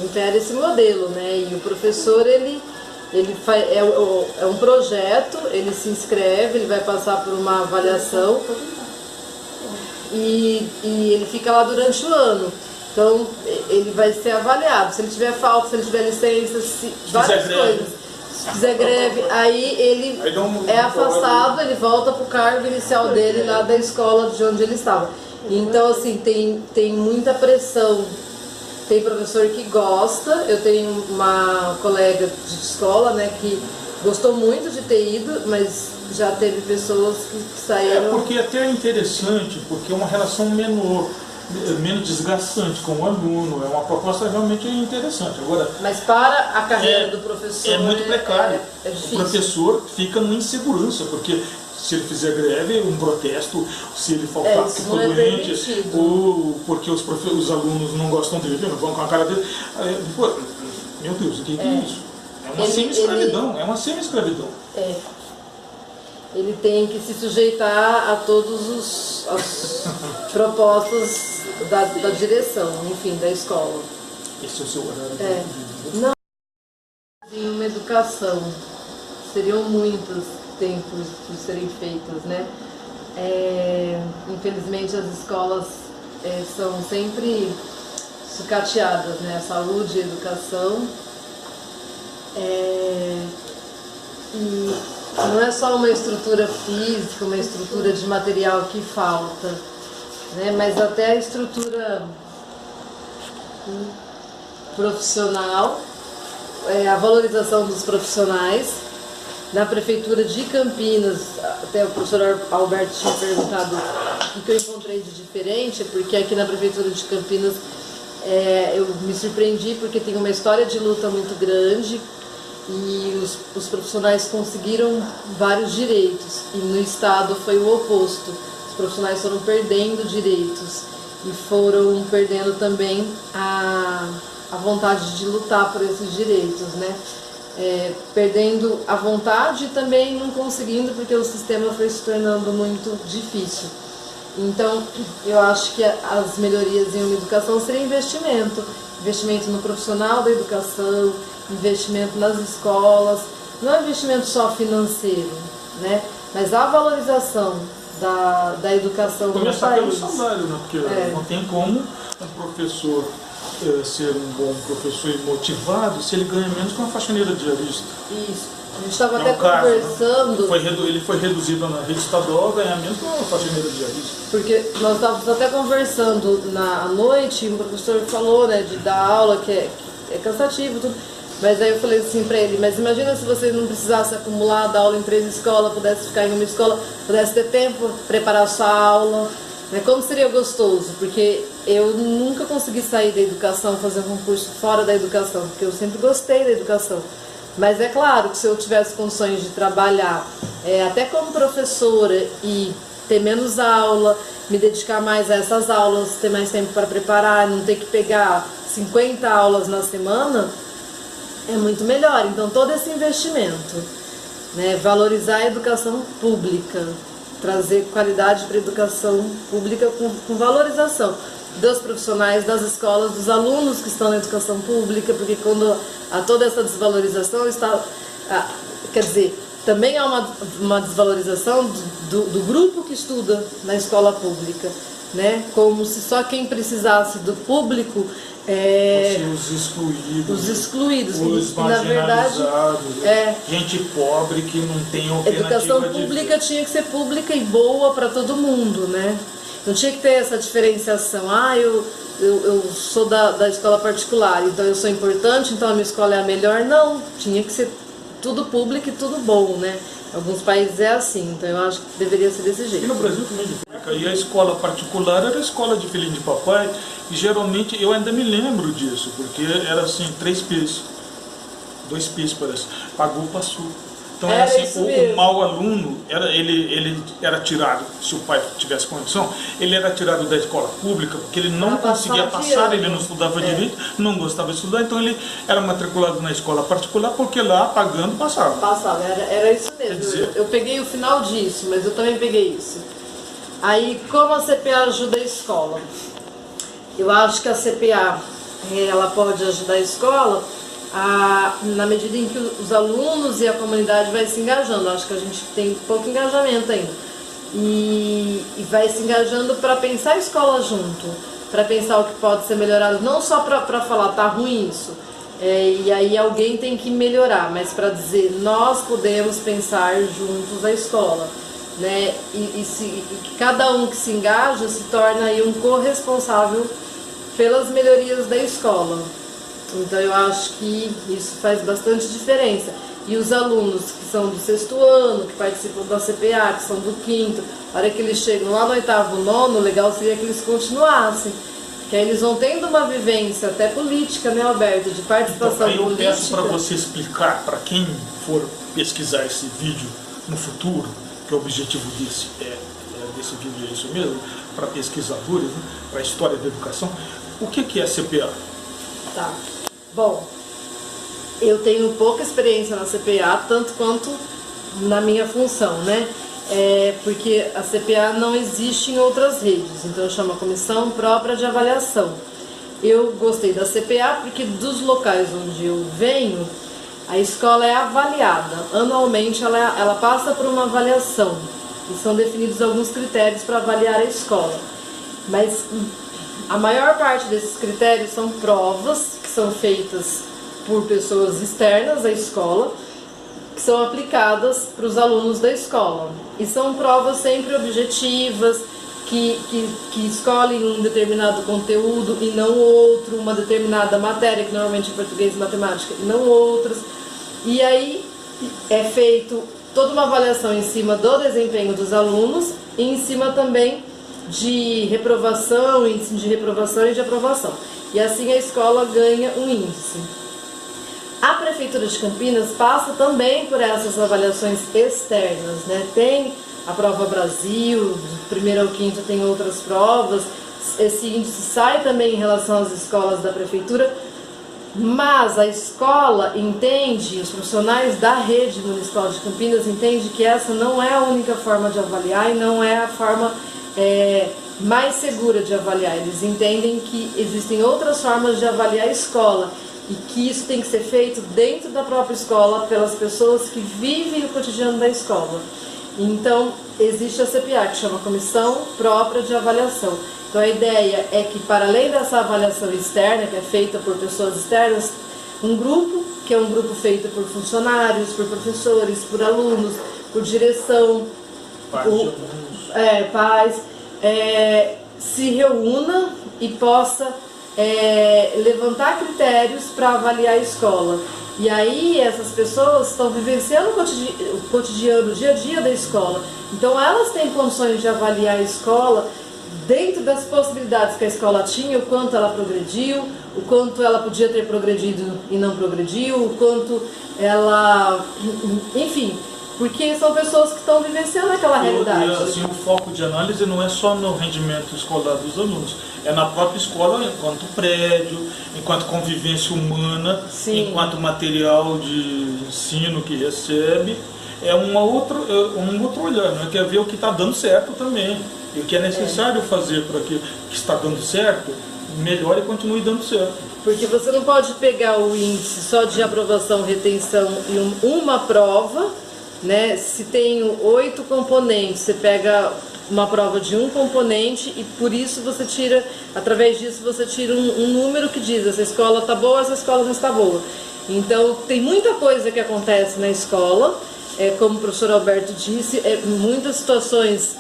impera esse modelo, né? E o professor é um projeto, ele se inscreve, ele vai passar por uma avaliação e ele fica lá durante o ano. Então ele vai ser avaliado. Se ele tiver falta, se ele tiver licença, várias coisas. Se fizer greve, aí ele é afastado, ele volta para o cargo inicial dele lá da escola de onde ele estava. Então, assim, tem muita pressão. Tem professor que gosta. Eu tenho uma colega de escola, né, que gostou muito de ter ido, mas já teve pessoas que saíram... Porque até é interessante, porque é uma relação menos desgastante com o aluno, é uma proposta realmente interessante. Agora, mas para a carreira do professor é muito precário. É difícil. O professor fica numa insegurança, porque se ele fizer greve, um protesto, se ele faltar porque ficou doente, ou porque os alunos não gostam dele, não vão com a cara dele. Meu Deus, o que é isso? É uma semi-escravidão, é uma semi-escravidão. Ele tem que se sujeitar a todas as propostas da direção, enfim, da escola. Esse é o seu horário de Não, em uma educação, seriam muitos tempos de serem feitas, né? Infelizmente as escolas são sempre sucateadas, né? A saúde e a educação. E não é só uma estrutura física, uma estrutura de material que falta, né? Mas até a estrutura profissional, a valorização dos profissionais. Na Prefeitura de Campinas, até o professor Alberto tinha perguntado o que eu encontrei de diferente, porque aqui na Prefeitura de Campinas eu me surpreendi porque tem uma história de luta muito grande e os profissionais conseguiram vários direitos, e no Estado foi o oposto. Os profissionais foram perdendo direitos e foram perdendo também a vontade de lutar por esses direitos, né? Perdendo a vontade e também não conseguindo, porque o sistema foi se tornando muito difícil. Então, eu acho que as melhorias em uma educação seria investimento no profissional da educação, investimento nas escolas, não é investimento só financeiro, né? Mas a valorização da educação no país. Começar pelo salário, né? Porque não tem como um professor ser um bom professor e motivado se ele ganha menos que uma faxineira diarista. Isso. A gente estava até conversando... Né? Ele foi reduzido na rede estadual a ganhar menos que uma faxineira diarista. Porque nós estávamos até conversando à noite, e o professor falou, né, de dar aula, que é cansativo, tudo, Mas aí eu falei assim pra ele, mas imagina se você não precisasse acumular, dar aula em 3 escolas, pudesse ficar em uma escola, pudesse ter tempo, preparar sua aula, né? Como seria gostoso, porque eu nunca consegui sair da educação, fazer um concurso fora da educação, porque eu sempre gostei da educação. Mas é claro que se eu tivesse condições de trabalhar até como professora e ter menos aula, me dedicar mais a essas aulas, ter mais tempo para preparar, não ter que pegar 50 aulas na semana, é muito melhor. Então todo esse investimento, né, valorizar a educação pública, trazer qualidade para a educação pública com valorização dos profissionais, das escolas, dos alunos que estão na educação pública, porque quando há toda essa desvalorização, quer dizer, também há uma desvalorização do grupo que estuda na escola pública, né? Como se só quem precisasse do público os excluídos, os na verdade, gente pobre que não tem alternativa. Educação pública tinha que ser pública e boa para todo mundo, né? Não tinha que ter essa diferenciação. Eu sou da escola particular, então eu sou importante, então a minha escola é a melhor. Não, tinha que ser tudo público e tudo bom, né? Em alguns países é assim, então eu acho que deveria ser desse jeito. E no Brasil também e a escola particular era a escola de filhinho de papai, e geralmente eu ainda me lembro disso, porque era assim, 3 P's, 2 P's parece, pagou, passou. Então era assim, o mau aluno, ele era tirado, se o pai tivesse condição, ele era tirado da escola pública, porque ele não conseguia passar, ele não estudava direito, não gostava de estudar, então ele era matriculado na escola particular, porque lá, pagando, passava. Passava, era isso mesmo. Dizer, eu peguei o final disso, mas eu também peguei isso. Aí, como a CPA ajuda a escola? Eu acho que a CPA, ela pode ajudar a escola na medida em que os alunos e a comunidade vai se engajando. Acho que a gente tem pouco engajamento ainda. E vai se engajando para pensar a escola junto, para pensar o que pode ser melhorado, não só para falar, tá ruim isso, e aí alguém tem que melhorar, mas para dizer, nós podemos pensar juntos a escola. Né? E cada um que se engaja se torna aí um corresponsável pelas melhorias da escola. Então eu acho que isso faz bastante diferença. E os alunos que são do 6º ano, que participam da CPA, que são do 5º, a hora que eles chegam lá no 8º, 9º, o legal seria que eles continuassem. Que aí eles vão tendo uma vivência até política, né, Alberto, de participação então, política. Eu peço para você explicar, para quem for pesquisar esse vídeo no futuro, que o objetivo desse vídeo é isso mesmo, para pesquisadores, né, para a história da educação, o que é CPA? Tá. Bom, eu tenho pouca experiência na CPA, tanto quanto na minha função, né? Porque a CPA não existe em outras redes, então eu chamo a Comissão Própria de Avaliação. Eu gostei da CPA porque dos locais onde eu venho, a escola é avaliada. Anualmente ela passa por uma avaliação e são definidos alguns critérios para avaliar a escola. Mas a maior parte desses critérios são provas que são feitas por pessoas externas à escola, que são aplicadas para os alunos da escola. E são provas sempre objetivas, que escolhem um determinado conteúdo e não outro, uma determinada matéria, que normalmente é português e matemática, e não outras. E aí é feito toda uma avaliação em cima do desempenho dos alunos e em cima também de reprovação, índice de reprovação e de aprovação. E assim a escola ganha um índice. A Prefeitura de Campinas passa também por essas avaliações externas, né? Tem a Prova Brasil, do 1º ao 5º tem outras provas, esse índice sai também em relação às escolas da Prefeitura, mas a escola entende, os profissionais da rede municipal de Campinas entendem que essa não é a única forma de avaliar e não é a forma mais segura de avaliar. Eles entendem que existem outras formas de avaliar a escola e que isso tem que ser feito dentro da própria escola pelas pessoas que vivem o cotidiano da escola. Então, existe a CPA, que chama Comissão Própria de Avaliação. Então, a ideia é que, para além dessa avaliação externa, que é feita por pessoas externas, um grupo, que é um grupo feito por funcionários, por professores, por alunos, por direção, pais, se reúna e possa levantar critérios para avaliar a escola. E aí essas pessoas estão vivenciando o cotidiano, o dia a dia da escola. Então elas têm condições de avaliar a escola dentro das possibilidades que a escola tinha, o quanto ela progrediu, o quanto ela podia ter progredido e não progrediu, o quanto ela... enfim, porque são pessoas que estão vivenciando aquela realidade. E assim, o foco de análise não é só no rendimento escolar dos alunos, é na própria escola enquanto prédio, enquanto convivência humana, Sim. enquanto material de ensino que recebe. É um outro olhar, né? Quer ver o que está dando certo também. E o que é necessário fazer para que o que está dando certo melhore e continue dando certo. Porque você não pode pegar o índice só de aprovação, retenção e uma prova, né? Se tem 8 componentes, você pega uma prova de um componente e por isso você tira, através disso você tira um número que diz essa escola está boa, essa escola não está boa. Então tem muita coisa que acontece na escola, como o professor Alberto disse, muitas situações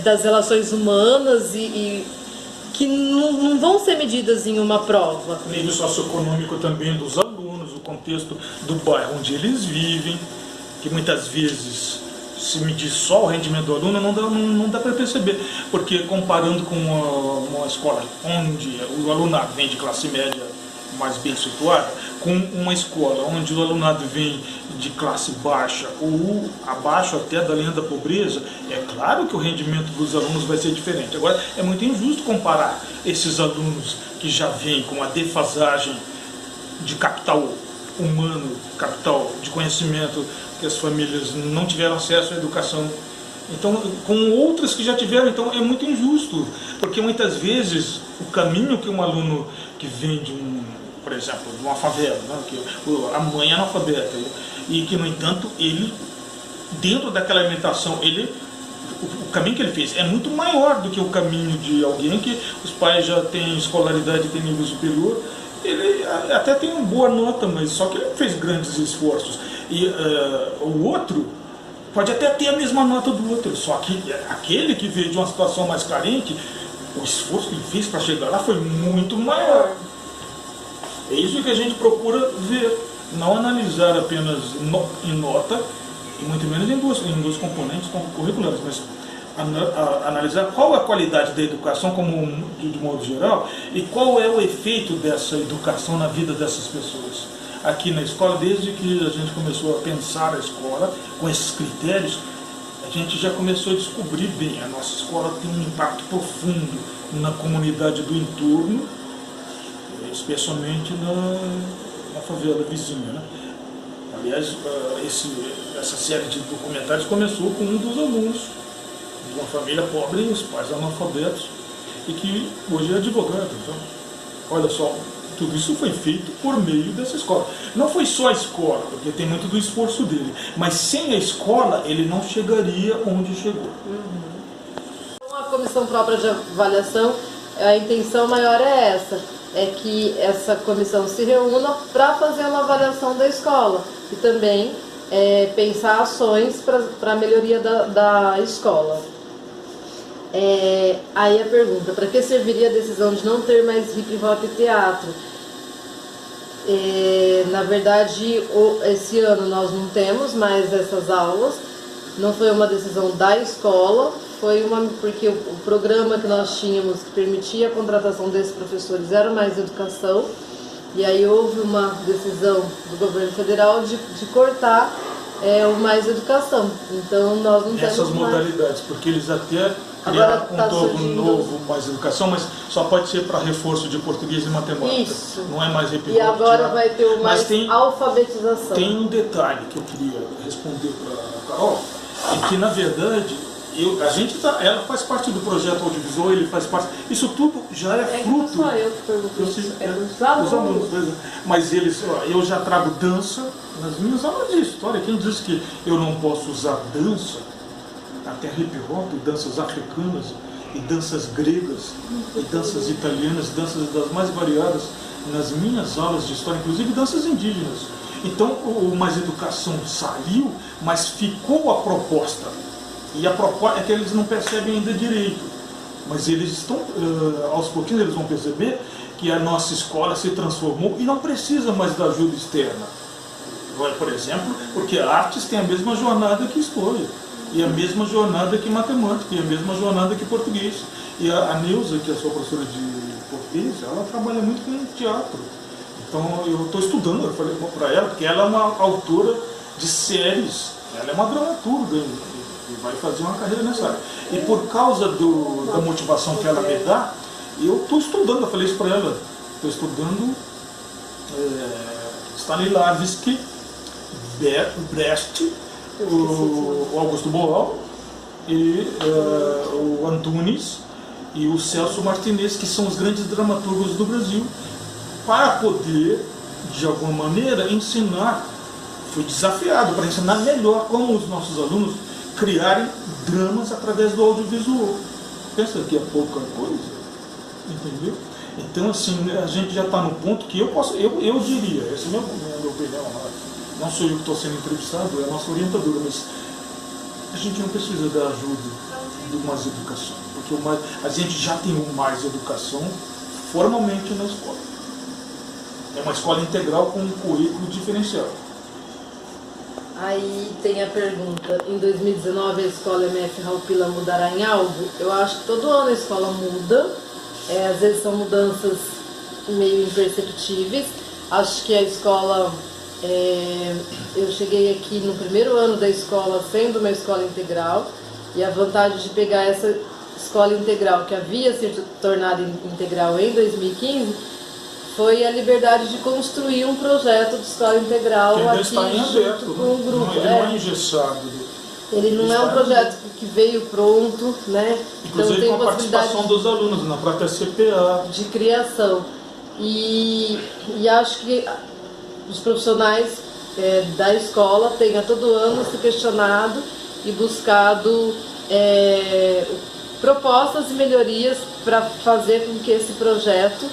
das relações humanas e que não vão ser medidas em uma prova. O nível socioeconômico também dos alunos, o contexto do bairro onde eles vivem, que muitas vezes se medir só o rendimento do aluno não dá para perceber, porque comparando com uma escola onde o alunado vem de classe média mais bem situada, com uma escola onde o alunado vem de classe baixa ou abaixo até da linha da pobreza, é claro que o rendimento dos alunos vai ser diferente. Agora, é muito injusto comparar esses alunos que já vêm com a defasagem de capital humano, capital de conhecimento, que as famílias não tiveram acesso à educação, então, com outras que já tiveram. Então é muito injusto, porque muitas vezes o caminho que um aluno que vem de por exemplo, de uma favela, né, que a mãe é analfabeta, e que no entanto ele, dentro daquela alimentação, o caminho que ele fez é muito maior do que o caminho de alguém que os pais já têm escolaridade, têm nível superior. Ele até tem uma boa nota, mas só que ele fez grandes esforços. E o outro pode até ter a mesma nota do outro, só que aquele que veio de uma situação mais carente, o esforço que ele fez para chegar lá foi muito maior. É isso que a gente procura ver, não analisar apenas em nota, e muito menos em duas componentes curriculares, mas analisar qual é a qualidade da educação de modo geral e qual é o efeito dessa educação na vida dessas pessoas. Aqui na escola, desde que a gente começou a pensar a escola com esses critérios, a gente já começou a descobrir bem, a nossa escola tem um impacto profundo na comunidade do entorno, especialmente na favela vizinha, né? Aliás, essa série de documentários começou com um dos alunos de uma família pobre, os pais analfabetos, e que hoje é advogado. Então, olha só, tudo isso foi feito por meio dessa escola. Não foi só a escola, porque tem muito do esforço dele, mas sem a escola ele não chegaria onde chegou. Uma comissão própria de avaliação, a intenção maior é essa, é que essa comissão se reúna para fazer uma avaliação da escola e também pensar ações para a melhoria da escola. Aí a pergunta, para que serviria a decisão de não ter mais hip hop e teatro? Na verdade, esse ano nós não temos mais essas aulas, não foi uma decisão da escola, porque o programa que nós tínhamos que permitia a contratação desses professores era Mais Educação, e aí houve uma decisão do governo federal de cortar o Mais Educação. Então nós não temos essas modalidades, porque eles até criaram um novo Mais Educação, mas só pode ser para reforço de português e matemática. Isso. Não é mais repetido. E agora vai ter o Mais Alfabetização. Tem um detalhe que eu queria responder para a Carol, é que na verdade ela faz parte do projeto audiovisual, ele faz parte. Isso tudo já é fruto. Não sou eu que pergunto os alunos. Mas eu já trago dança nas minhas aulas de história. Quem diz que eu não posso usar dança, até hip hop, danças africanas, e danças gregas, e danças italianas, danças das mais variadas nas minhas aulas de história, inclusive danças indígenas. Então o Mais Educação saiu, mas ficou a proposta. E a proposta é que eles não percebem ainda direito, mas eles estão, aos pouquinhos eles vão perceber que a nossa escola se transformou e não precisa mais da ajuda externa. Por exemplo, porque artes tem a mesma jornada que história, e a mesma jornada que matemática, e a mesma jornada que português. E a Neuza, que é a sua professora de português, ela trabalha muito com teatro. Então eu estou estudando, eu falei para ela, porque ela é uma autora de séries, ela é uma dramaturga e vai fazer uma carreira nessa área. E por causa da motivação que ela me dá, eu estou estudando, eu falei isso para ela, estou estudando Stanislavski, Brecht, o Augusto Boal, e o Antunes e o Celso Martinez, que são os grandes dramaturgos do Brasil, para poder, de alguma maneira, ensinar. Fui desafiado para ensinar melhor como os nossos alunos criarem dramas através do audiovisual. Pensa que é pouca coisa, entendeu? Então, assim, a gente já está no ponto que eu diria, essa é a minha opinião, não sou eu que estou sendo entrevistado, é a nossa orientadora, mas a gente não precisa da ajuda de mais educação, porque a gente já tem mais educação formalmente na escola. É uma escola integral com um currículo diferenciado. Aí tem a pergunta, em 2019 a escola MF Raupila mudará em algo? Eu acho que todo ano a escola muda, às vezes são mudanças meio imperceptíveis. Acho que a escola, eu cheguei aqui no primeiro ano da escola sendo uma escola integral, e a vantagem de pegar essa escola integral que havia se tornado integral em 2015 foi a liberdade de construir um projeto de escola integral que aqui está em aberto, com o grupo. Ele não é engessado. Ele não é um projeto que veio pronto, né? Inclusive então, tem com a participação dos alunos na própria CPA. De criação. E acho que os profissionais da escola têm a todo ano se questionado e buscado propostas e melhorias para fazer com que esse projeto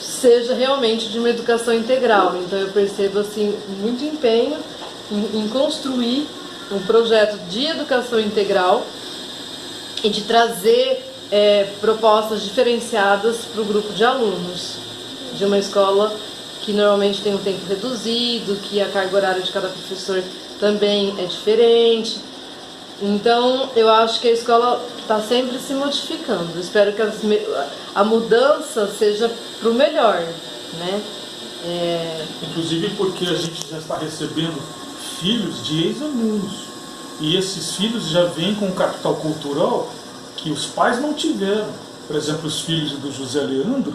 seja realmente de uma educação integral. Então eu percebo assim muito empenho em construir um projeto de educação integral e de trazer propostas diferenciadas para o grupo de alunos de uma escola que normalmente tem um tempo reduzido, que a carga horária de cada professor também é diferente. Então eu acho que a escola está sempre se modificando. Espero que a mudança seja para o melhor, né? Inclusive porque a gente já está recebendo filhos de ex-alunos, e esses filhos já vêm com um capital cultural que os pais não tiveram. Por exemplo, os filhos do José Leandro,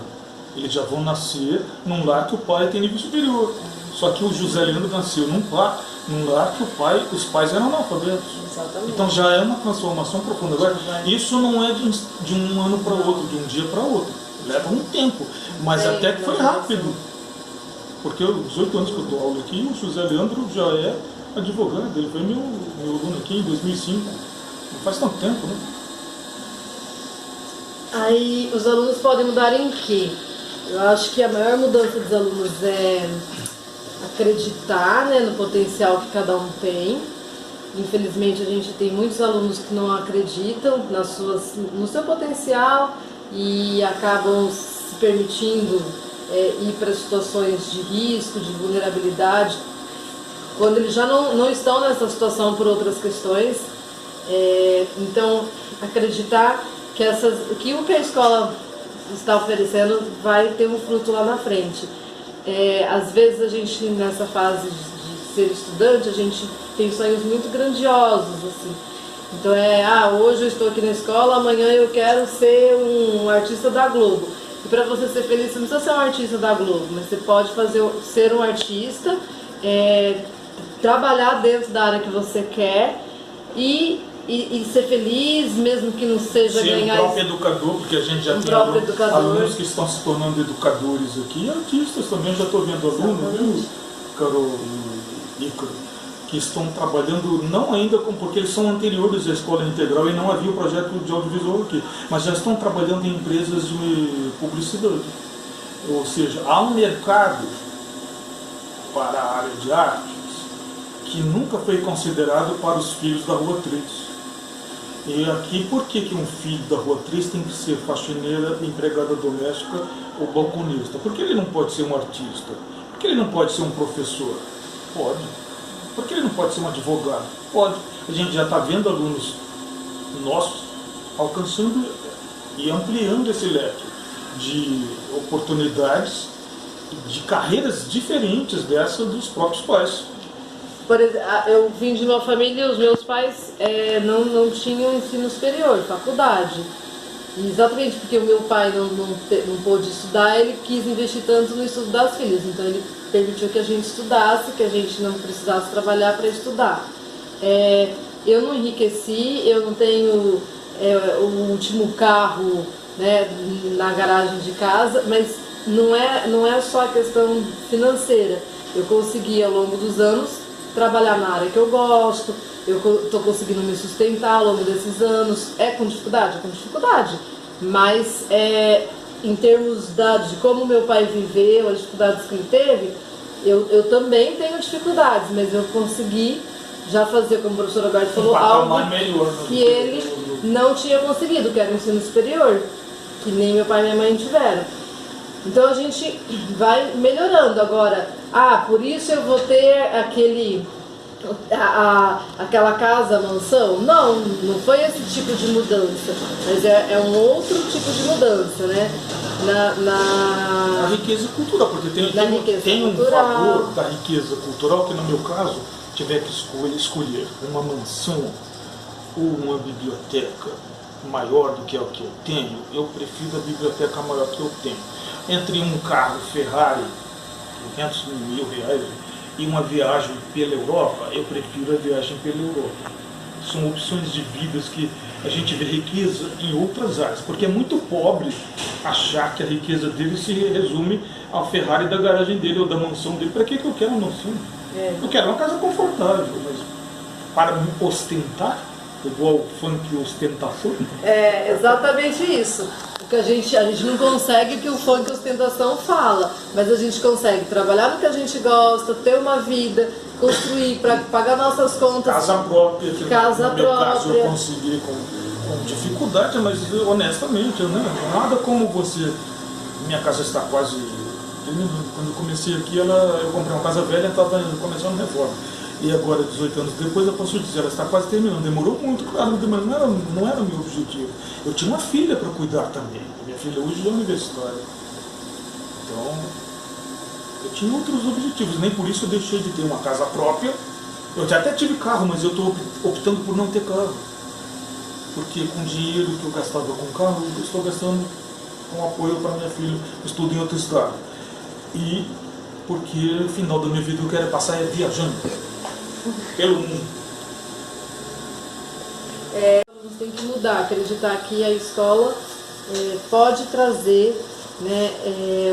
eles já vão nascer num lar que o pai tem nível superior. Só que o José Leandro nasceu num lar que os pais eram analfabetos. Exatamente. Então já é uma transformação profunda. Agora, isso não é de um ano para outro, de um dia para outro. Leva um tempo, mas até que foi rápido. Porque os 18 anos que eu dou aula aqui, o José Leandro já é advogado. Ele foi meu aluno aqui em 2005. Não faz tanto tempo, né? Aí os alunos podem mudar em quê? Eu acho que a maior mudança dos alunos é acreditar, né, no potencial que cada um tem. Infelizmente a gente tem muitos alunos que não acreditam no seu potencial e acabam se permitindo ir para situações de risco, de vulnerabilidade, quando eles já não estão nessa situação por outras questões. Então acreditar que o que a escola está oferecendo vai ter um fruto lá na frente. Às vezes a gente, nessa fase de ser estudante, a gente tem sonhos muito grandiosos, assim. Então hoje eu estou aqui na escola, amanhã eu quero ser um artista da Globo. E para você ser feliz, você não precisa ser um artista da Globo, mas você pode ser um artista, trabalhar dentro da área que você quer e ser feliz, mesmo que não seja ganhar... Ser o próprio educador, porque a gente já tem alunos que estão se tornando educadores aqui, e artistas também. Eu já estou vendo alunos, viu, Carol e Ícaro, que estão trabalhando, não ainda porque eles são anteriores à escola integral e não havia o projeto de audiovisual aqui, mas já estão trabalhando em empresas de publicidade. Ou seja, há um mercado para a área de artes que nunca foi considerado para os filhos da Rua 3. E aqui, por que um filho da Rua 3 tem que ser faxineira, empregada doméstica ou balconista? Por que ele não pode ser um artista? Por que ele não pode ser um professor? Pode. Por que ele não pode ser um advogado? Pode. A gente já está vendo alunos nossos alcançando e ampliando esse leque de oportunidades, de carreiras diferentes dessa dos próprios pais. Por exemplo, eu vim de uma família, os meus pais não tinham ensino superior, faculdade. E exatamente porque o meu pai não pôde estudar, ele quis investir tanto no estudo das filhas. Então ele permitiu que a gente estudasse, que a gente não precisasse trabalhar para estudar. Eu não enriqueci, eu não tenho o último carro, né, na garagem de casa, mas não é só a questão financeira. Eu consegui ao longo dos anos trabalhar na área que eu gosto, eu estou conseguindo me sustentar ao longo desses anos. É com dificuldade? É com dificuldade. Mas em termos de como meu pai viveu, as dificuldades que ele teve, eu também tenho dificuldades, mas eu consegui já fazer, como o professor Alberto falou, algo que ele não tinha conseguido, que era o ensino superior, que nem meu pai e minha mãe tiveram. Então a gente vai melhorando. Agora, por isso eu vou ter aquela casa, mansão? Não foi esse tipo de mudança, mas é um outro tipo de mudança, né? Na riqueza cultural, porque tem um valor da riqueza cultural que, no meu caso, tiver que escolher uma mansão ou uma biblioteca maior do que a que eu tenho, eu prefiro a biblioteca maior que eu tenho. Entre um carro Ferrari, 500 mil reais, e uma viagem pela Europa, eu prefiro a viagem pela Europa. São opções de vidas que a gente vê riqueza em outras áreas, porque é muito pobre achar que a riqueza dele se resume ao Ferrari da garagem dele ou da mansão dele. Para que eu quero uma mansão? Eu quero uma casa confortável, mas para ostentar, igual o funk ostentação. É exatamente isso. Porque a gente não consegue o que o funk ostentação fala, mas a gente consegue trabalhar no que a gente gosta, ter uma vida, construir para pagar nossas contas. Casa própria, que casa no meu caso eu consegui com dificuldade, mas honestamente, né? Nada como você. Minha casa está quase terminando. Quando eu comecei aqui, eu comprei uma casa velha e estava começando a reforma. E agora, 18 anos depois, eu posso dizer, ela está quase terminando. Demorou muito, claro, mas não era o meu objetivo. Eu tinha uma filha para cuidar também. Minha filha hoje é universitária. Então, eu tinha outros objetivos. Nem por isso eu deixei de ter uma casa própria. Eu já até tive carro, mas eu estou optando por não ter carro. Porque com o dinheiro que eu gastava com carro, eu estou gastando com apoio para minha filha, estudo em outro estado. E porque no final da minha vida eu quero passar viajando pelo mundo. A gente tem que mudar, acreditar que a escola pode trazer, né,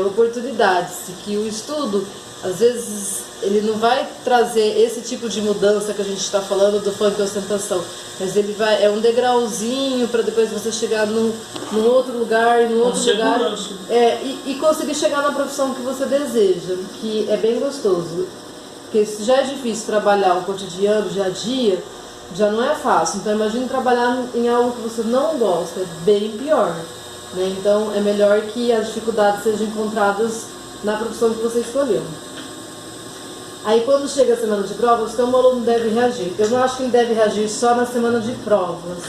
oportunidades, e que o estudo, às vezes, ele não vai trazer esse tipo de mudança que a gente está falando do funk e ostentação, mas ele é um degrauzinho para depois você chegar num outro lugar, e conseguir chegar na profissão que você deseja, que é bem gostoso. Porque se já é difícil trabalhar o cotidiano, dia a dia, já não é fácil. Então imagine trabalhar em algo que você não gosta, é bem pior, né? Então é melhor que as dificuldades sejam encontradas na profissão que você escolheu. Aí quando chega a semana de provas, como o aluno deve reagir? Eu não acho que ele deve reagir só na semana de provas,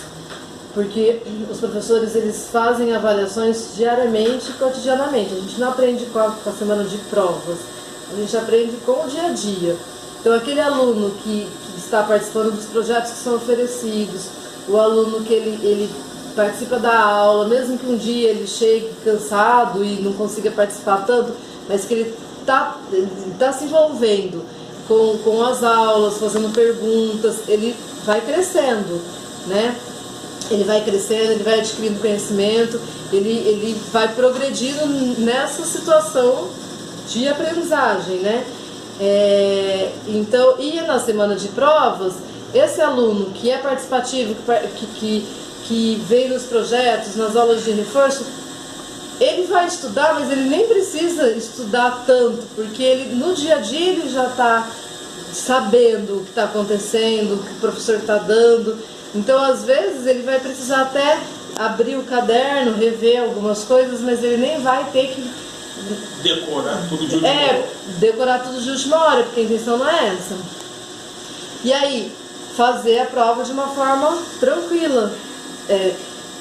porque os professores eles fazem avaliações diariamente e cotidianamente. A gente não aprende com a semana de provas, a gente aprende com o dia a dia. Então aquele aluno que está participando dos projetos que são oferecidos, o aluno que ele participa da aula, mesmo que um dia ele chegue cansado e não consiga participar tanto, mas que ele está se envolvendo com as aulas, fazendo perguntas, ele vai crescendo, né? Ele vai crescendo, ele vai adquirindo conhecimento, ele vai progredindo nessa situação de aprendizagem, né? Então, e na semana de provas, esse aluno que é participativo, que vem nos projetos, nas aulas de reforço, ele vai estudar, mas ele nem precisa estudar tanto, porque ele, no dia a dia ele já está sabendo o que está acontecendo, o que o professor está dando. Então, às vezes, ele vai precisar até abrir o caderno, rever algumas coisas, mas ele nem vai ter que decorar tudo de última hora. Decorar tudo de última hora, porque a intenção não é essa. E aí, fazer a prova de uma forma tranquila.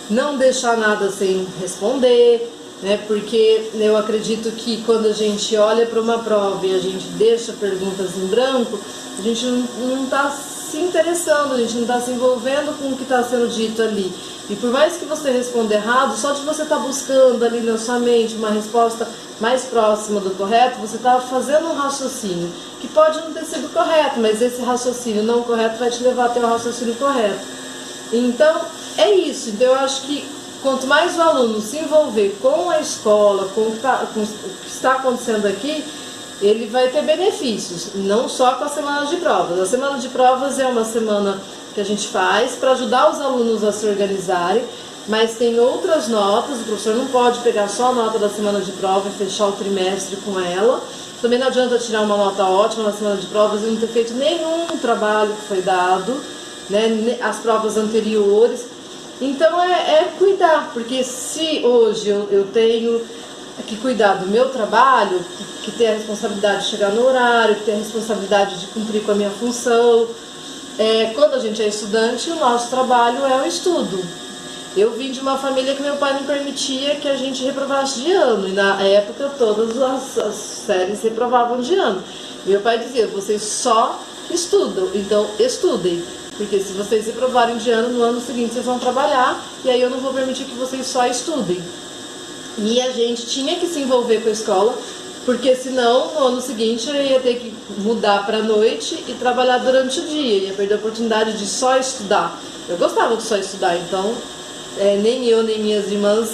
Não deixar nada sem responder, né? Porque eu acredito que quando a gente olha para uma prova e a gente deixa perguntas em branco, a gente não está se interessando, a gente não está se envolvendo com o que está sendo dito ali. E por mais que você responda errado, só de você estar buscando ali na sua mente uma resposta mais próxima do correto, você está fazendo um raciocínio que pode não ter sido correto, mas esse raciocínio não correto vai te levar até o raciocínio correto. Então, é isso. Então, eu acho que quanto mais o aluno se envolver com a escola, com o que está acontecendo aqui, ele vai ter benefícios, não só com a semana de provas. A semana de provas é uma semana que a gente faz para ajudar os alunos a se organizarem, mas tem outras notas, o professor não pode pegar só a nota da semana de prova e fechar o trimestre com ela. Também não adianta tirar uma nota ótima na semana de provas e não ter feito nenhum trabalho que foi dado, né, as provas anteriores. Então cuidar, porque se hoje eu tenho que cuidar do meu trabalho, que ter a responsabilidade de chegar no horário, que ter a responsabilidade de cumprir com a minha função, quando a gente é estudante, o nosso trabalho é o estudo. Eu vim de uma família que meu pai não permitia que a gente reprovasse de ano, e na época todas as séries reprovavam de ano. Meu pai dizia, vocês só estudam, então estudem, porque se vocês reprovarem de ano, no ano seguinte vocês vão trabalhar, e aí eu não vou permitir que vocês só estudem. E a gente tinha que se envolver com a escola, porque senão no ano seguinte eu ia ter que mudar para a noite e trabalhar durante o dia, ia perder a oportunidade de só estudar. Eu gostava de só estudar, então nem eu nem minhas irmãs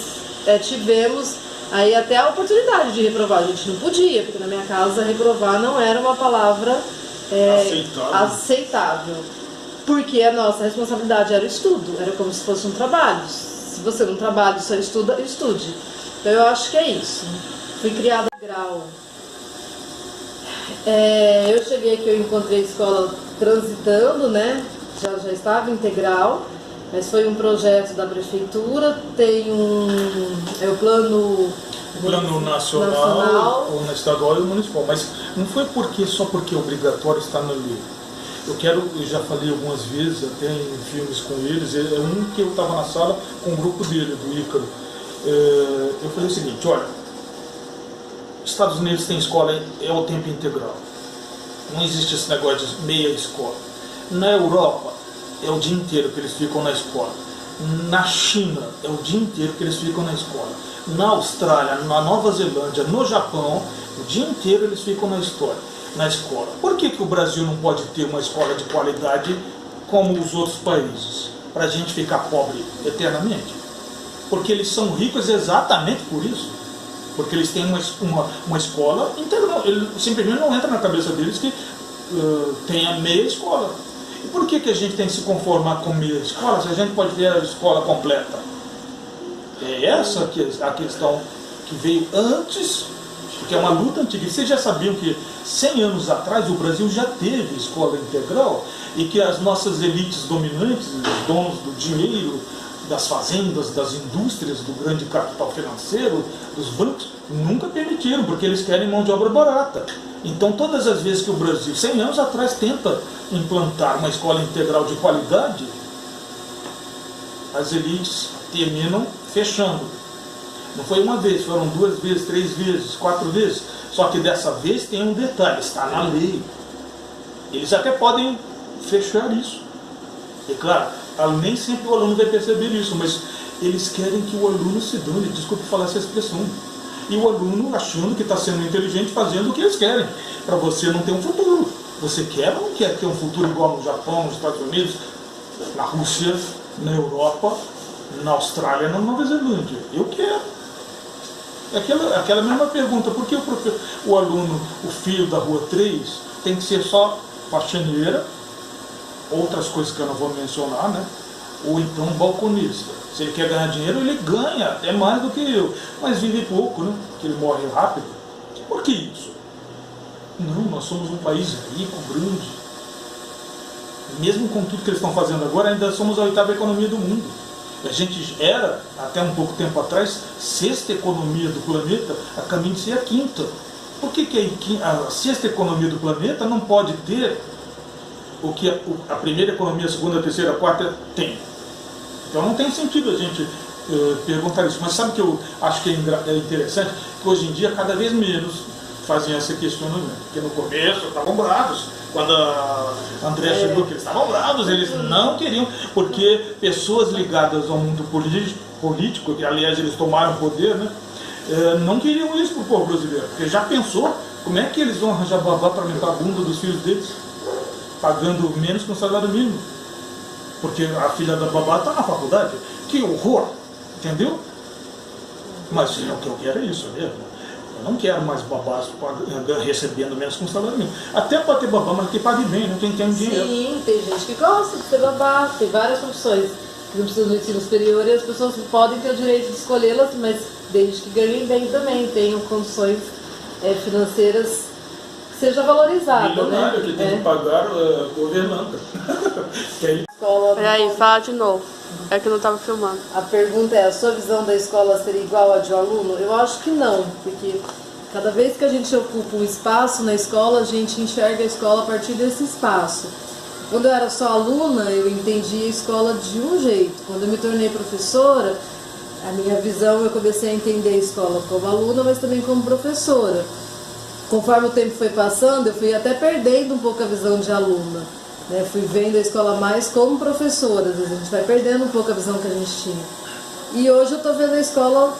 tivemos aí até a oportunidade de reprovar. A gente não podia, porque na minha casa reprovar não era uma palavra aceitável, porque a nossa responsabilidade era o estudo, era como se fosse um trabalho. Se você não trabalha e só estuda, estude. Então eu acho que é isso. Fui criada integral. Eu cheguei aqui, eu encontrei a escola transitando, né? Já estava integral, mas foi um projeto da prefeitura, tem o plano nacional, ou estadual e municipal, mas não foi só porque é obrigatório estar na lei. Eu já falei algumas vezes, até em filmes com eles, que eu estava na sala com o grupo dele, do Ícaro. Eu falei o seguinte, olha, Estados Unidos tem escola o tempo integral, não existe esse negócio de meia escola. Na Europa é o dia inteiro que eles ficam na escola, na China é o dia inteiro que eles ficam na escola, na Austrália, na Nova Zelândia, no Japão, o dia inteiro eles ficam na escola. Por que o Brasil não pode ter uma escola de qualidade como os outros países? Para a gente ficar pobre eternamente? Porque eles são ricos exatamente por isso. Porque eles têm uma escola integral. Ele simplesmente não entra na cabeça deles que tenha meia escola. E por que a gente tem que se conformar com meia escola se a gente pode ter a escola completa? É essa a questão que veio antes, porque é uma luta antiga. E vocês já sabiam que 100 anos atrás o Brasil já teve escola integral e que as nossas elites dominantes, os donos do dinheiro, das fazendas, das indústrias, do grande capital financeiro, dos bancos, nunca permitiram, porque eles querem mão de obra barata. Então, todas as vezes que o Brasil, 100 anos atrás, tenta implantar uma escola integral de qualidade, as elites terminam fechando. Não foi uma vez, foram 2 vezes, 3 vezes, 4 vezes. Só que dessa vez tem um detalhe, está na lei. Eles até podem fechar isso. É claro, nem sempre o aluno vai perceber isso, mas eles querem que o aluno se dane, desculpe falar essa expressão. E o aluno achando que está sendo inteligente, fazendo o que eles querem, para você não ter um futuro. Você quer ou não quer ter um futuro igual no Japão, nos Estados Unidos, na Rússia, na Europa, na Austrália, na Nova Zelândia? Eu quero. Aquela mesma pergunta, por que o aluno, o filho da Rua 3, tem que ser só faxineira, outras coisas que eu não vou mencionar, né? Ou então balconista? Se ele quer ganhar dinheiro, ele ganha até mais do que eu, mas vive pouco, né? Porque ele morre rápido. Por que isso? Não, nós somos um país rico, grande. mesmo com tudo que eles estão fazendo agora, ainda somos a 8ª economia do mundo. A gente era, até um pouco tempo atrás, 6ª economia do planeta, a caminho de ser a 5ª. Por que a 6ª economia do planeta não pode ter o que a primeira economia, a segunda, a terceira, a quarta tem? Então não tem sentido a gente perguntar isso. Mas sabe o que eu acho que é interessante? Que hoje em dia cada vez menos fazem esse questionamento. Porque no começo estavam bravos. Quando a André chegou aqui, eles estavam bravos, eles não queriam, porque pessoas ligadas ao mundo político, que aliás eles tomaram poder, né, não queriam isso para o povo brasileiro. Porque já pensou como é que eles vão arranjar babá para limpar a bunda dos filhos deles, pagando menos que um salário mínimo? Porque a filha da babá está na faculdade. Que horror! Entendeu? Mas o que eu quero é isso mesmo. Eu não quero mais babás recebendo menos que um salário mínimo. Até pode ter babá, mas que pague bem, não tem dinheiro. Sim, tem gente que gosta de ser babá, tem várias profissões que não precisam do ensino superior e as pessoas podem ter o direito de escolhê-las, mas desde que ganhem bem também, tenham condições financeiras que seja valorizada. Milionário, né? que tem que pagar governanta. Peraí, fala de novo. É que eu não estava filmando. A pergunta é, a sua visão da escola seria igual a de um aluno? Eu acho que não, porque cada vez que a gente ocupa um espaço na escola, a gente enxerga a escola a partir desse espaço. Quando eu era só aluna, eu entendia a escola de um jeito. Quando eu me tornei professora, a minha visão, eu comecei a entender a escola como aluna, mas também como professora. Conforme o tempo foi passando, eu fui até perdendo um pouco a visão de aluna. Fui vendo a escola mais como professora, às vezes a gente vai perdendo um pouco a visão que a gente tinha. E hoje eu estou vendo a escola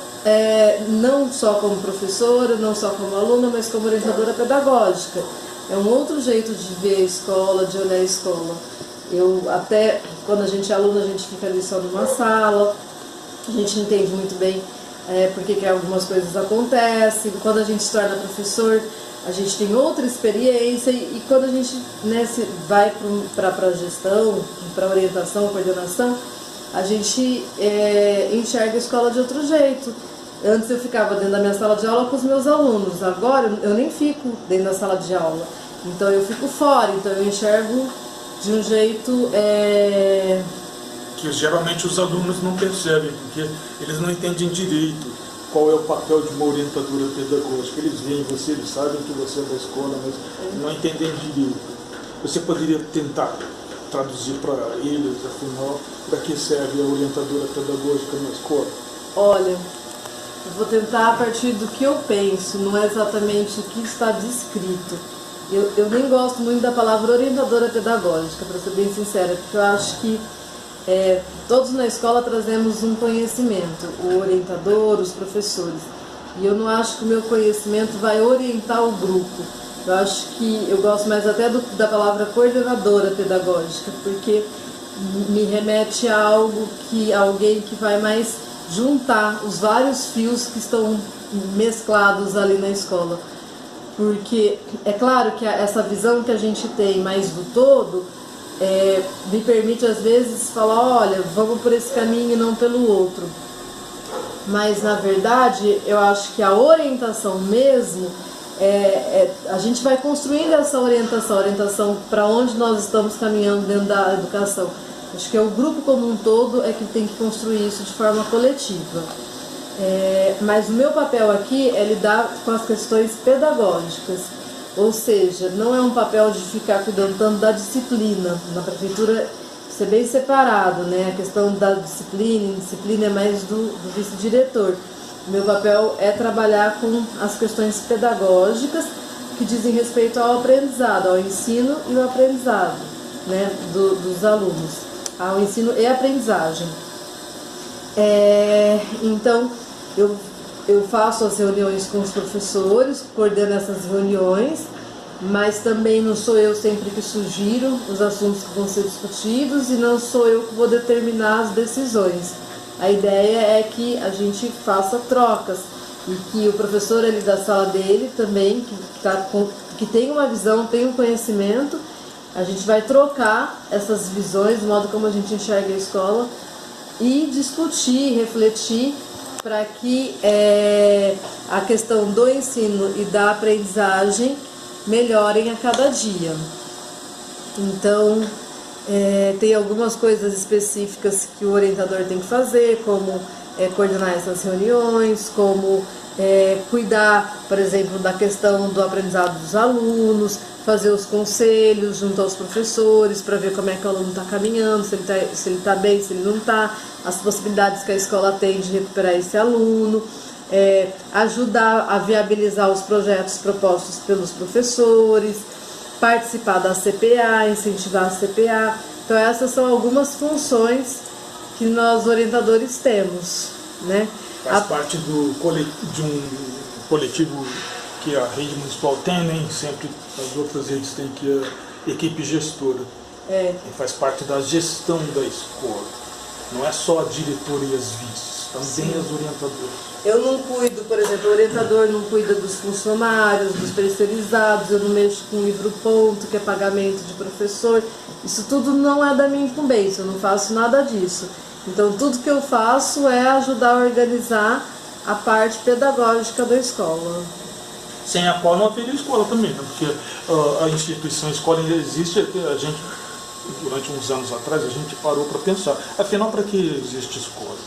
não só como professora, não só como aluna, mas como orientadora pedagógica. É um outro jeito de ver a escola, de olhar a escola. Até quando a gente é aluna, a gente fica ali só numa sala, a gente entende muito bem por que algumas coisas acontecem. Quando a gente se torna professor, a gente tem outra experiência e quando a gente vai para a gestão, para a orientação, coordenação, a gente enxerga a escola de outro jeito. Antes eu ficava dentro da minha sala de aula com os meus alunos, agora eu nem fico dentro da sala de aula, então eu fico fora, então eu enxergo de um jeito... que geralmente os alunos não percebem, porque eles não entendem direito qual é o papel de uma orientadora pedagógica. Eles veem você, eles sabem que você é da escola, mas não entendem direito. Você poderia tentar traduzir para eles, afinal, para que serve a orientadora pedagógica na escola? Olha, eu vou tentar a partir do que eu penso, não é exatamente o que está descrito. Eu nem gosto muito da palavra orientadora pedagógica, para ser bem sincera, porque eu acho que todos na escola trazemos um conhecimento, o orientador, os professores. E eu não acho que o meu conhecimento vai orientar o grupo. Eu acho que eu gosto mais até da palavra coordenadora pedagógica, porque me remete a alguém que vai mais juntar os vários fios que estão mesclados ali na escola. Porque é claro que essa visão que a gente tem mais do todo me permite às vezes falar, olha, vamos por esse caminho e não pelo outro. Mas na verdade eu acho que a orientação mesmo, a gente vai construindo essa orientação para onde nós estamos caminhando dentro da educação. Acho que é o grupo como um todo que tem que construir isso de forma coletiva. Mas o meu papel aqui é lidar com as questões pedagógicas. Ou seja, não é um papel de ficar cuidando tanto da disciplina. Na prefeitura, isso é bem separado, né? A questão da disciplina é mais do vice-diretor. O meu papel é trabalhar com as questões pedagógicas que dizem respeito ao aprendizado, ao ensino e ao aprendizado, né? Dos alunos, ao ensino e aprendizagem. Então, eu faço as reuniões com os professores, coordeno essas reuniões, mas também não sou eu sempre que sugiro os assuntos que vão ser discutidos e não sou eu que vou determinar as decisões. A ideia é que a gente faça trocas e que o professor ali da sala dele também, que tem uma visão, tem um conhecimento, a gente vai trocar essas visões, do modo como a gente enxerga a escola e discutir, refletir para que a questão do ensino e da aprendizagem melhorem a cada dia. Então, Tem algumas coisas específicas que o orientador tem que fazer, como coordenar essas reuniões, como cuidar, por exemplo, da questão do aprendizado dos alunos, fazer os conselhos junto aos professores para ver como é que o aluno está caminhando, se ele está bem, se ele não está, as possibilidades que a escola tem de recuperar esse aluno, ajudar a viabilizar os projetos propostos pelos professores, participar da CPA, incentivar a CPA. Então essas são algumas funções que nós orientadores temos, né? Faz parte de um coletivo que a rede municipal tem, nem sempre as outras redes têm que a equipe gestora. E faz parte da gestão da escola. Não é só a diretoria e as vices, também as orientadoras. Eu não cuido, por exemplo, o orientador não cuida dos funcionários, dos terceirizados, eu não mexo com o livro-ponto, que é pagamento de professor. Isso tudo não é da minha incumbência, eu não faço nada disso. Então, tudo que eu faço é ajudar a organizar a parte pedagógica da escola. Sem a qual não haveria escola também, né? Porque a instituição escola ainda existe, a gente, durante uns anos atrás, a gente parou para pensar, afinal, para que existe escola?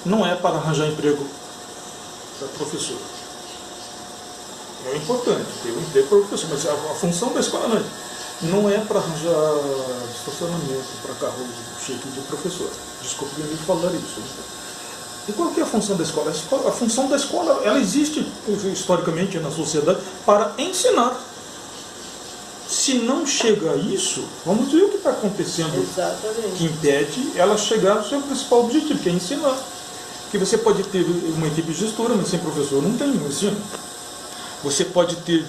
Não é para arranjar emprego para professor. É importante ter um emprego para professor, mas a função da escola não é para arranjar estacionamento para carro cheio de professor. Desculpe me falar isso. E qual que é a função da escola? A função da escola, ela existe historicamente na sociedade para ensinar. Se não chega a isso, vamos ver o que está acontecendo. Exatamente. Que impede ela chegar ao seu principal objetivo, que é ensinar. Porque você pode ter uma equipe gestora, mas sem professor não tem ensino. Você pode ter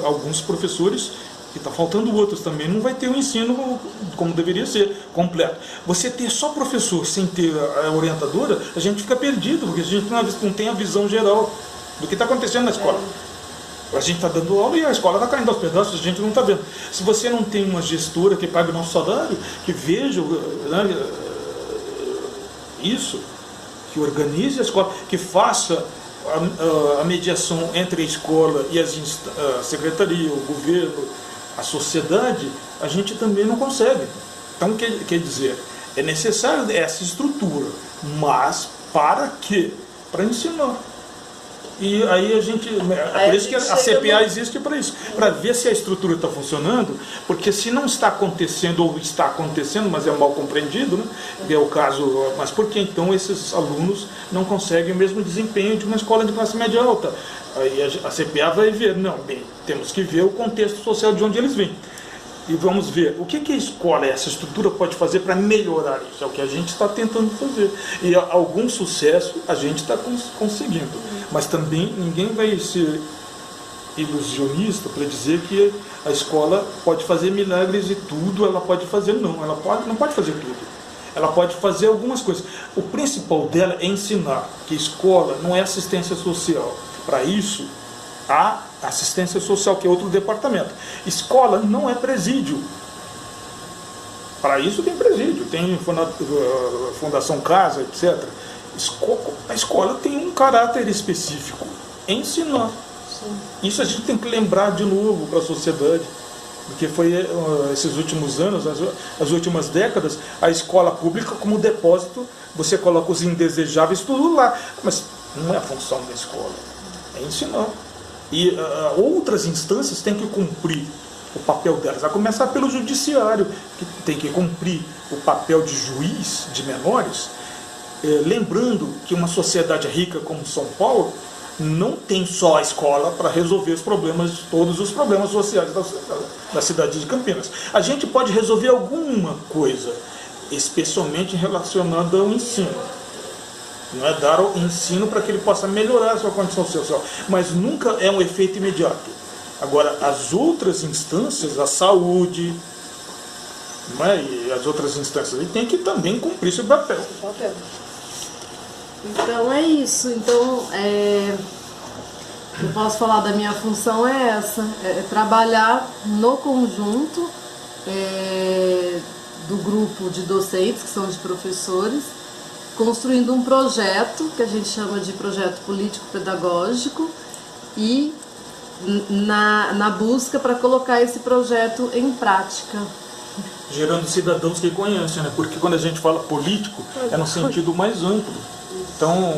alguns professores, que está faltando outros também, não vai ter o ensino como deveria ser, completo. Você ter só professor sem ter a orientadora, a gente fica perdido, porque a gente não tem a visão geral do que está acontecendo na escola. A gente está dando aula e a escola está caindo aos pedaços, a gente não está vendo. Se você não tem uma gestora que pague o nosso salário, que veja, né, isso, que organize a escola, que faça a mediação entre a escola e a secretaria, o governo, a sociedade, a gente também não consegue. Então, quer dizer, é necessário essa estrutura, mas para quê? Para ensinar. E aí a gente, por isso que a CPA existe para isso, para ver se a estrutura está funcionando, porque se não está acontecendo ou está acontecendo, mas é mal compreendido, né? É o caso, mas por que então esses alunos não conseguem o mesmo desempenho de uma escola de classe média alta? Aí a CPA vai ver, não, bem, temos que ver o contexto social de onde eles vêm. E vamos ver o que a escola, essa estrutura pode fazer para melhorar isso. É o que a gente está tentando fazer. E algum sucesso a gente está conseguindo. Mas também ninguém vai ser ilusionista para dizer que a escola pode fazer milagres e tudo ela pode fazer. Não, ela não pode fazer tudo. Ela pode fazer algumas coisas. O principal dela é ensinar que escola não é assistência social. Para isso, há assistência social, que é outro departamento. Escola não é presídio. Para isso tem presídio, tem Fundação Casa, etc. A escola tem um caráter específico, ensinar. Sim. Isso a gente tem que lembrar de novo para a sociedade, porque foi esses últimos anos, as últimas décadas, a escola pública como depósito, você coloca os indesejáveis tudo lá, mas não é a função da escola, é ensinar. E outras instâncias têm que cumprir o papel delas, a começar pelo judiciário, que tem que cumprir o papel de juiz de menores, lembrando que uma sociedade rica como São Paulo não tem só a escola para resolver todos os problemas sociais da cidade de Campinas. A gente pode resolver alguma coisa, especialmente relacionada ao ensino. Não é dar o ensino para que ele possa melhorar a sua condição social, mas nunca é um efeito imediato. Agora, as outras instâncias, a saúde, e as outras instâncias, ele tem que também cumprir esse papel. Então é isso. Então, eu posso falar da minha função é essa, é trabalhar no conjunto do grupo de docentes, que são de professores, construindo um projeto que a gente chama de projeto político-pedagógico e na busca para colocar esse projeto em prática. gerando cidadãos que conhecem, né? Porque quando a gente fala político, é no sentido mais amplo. Então,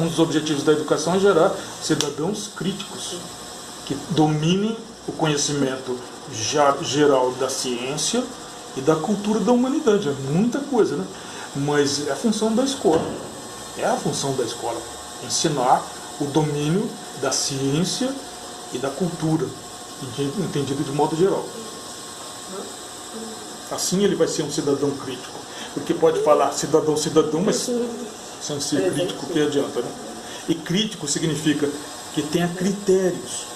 um dos objetivos da educação é gerar cidadãos críticos, que dominem o conhecimento geral da ciência e da cultura da humanidade. É muita coisa, né? Mas é a função da escola. É a função da escola. Ensinar o domínio da ciência e da cultura, entendido de modo geral. Assim ele vai ser um cidadão crítico. Porque pode falar cidadão, mas sem ser crítico, que adianta, né? E crítico significa que tenha critérios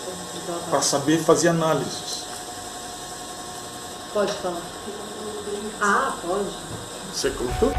para saber fazer análises. Pode falar. Ah, pode. Você contou?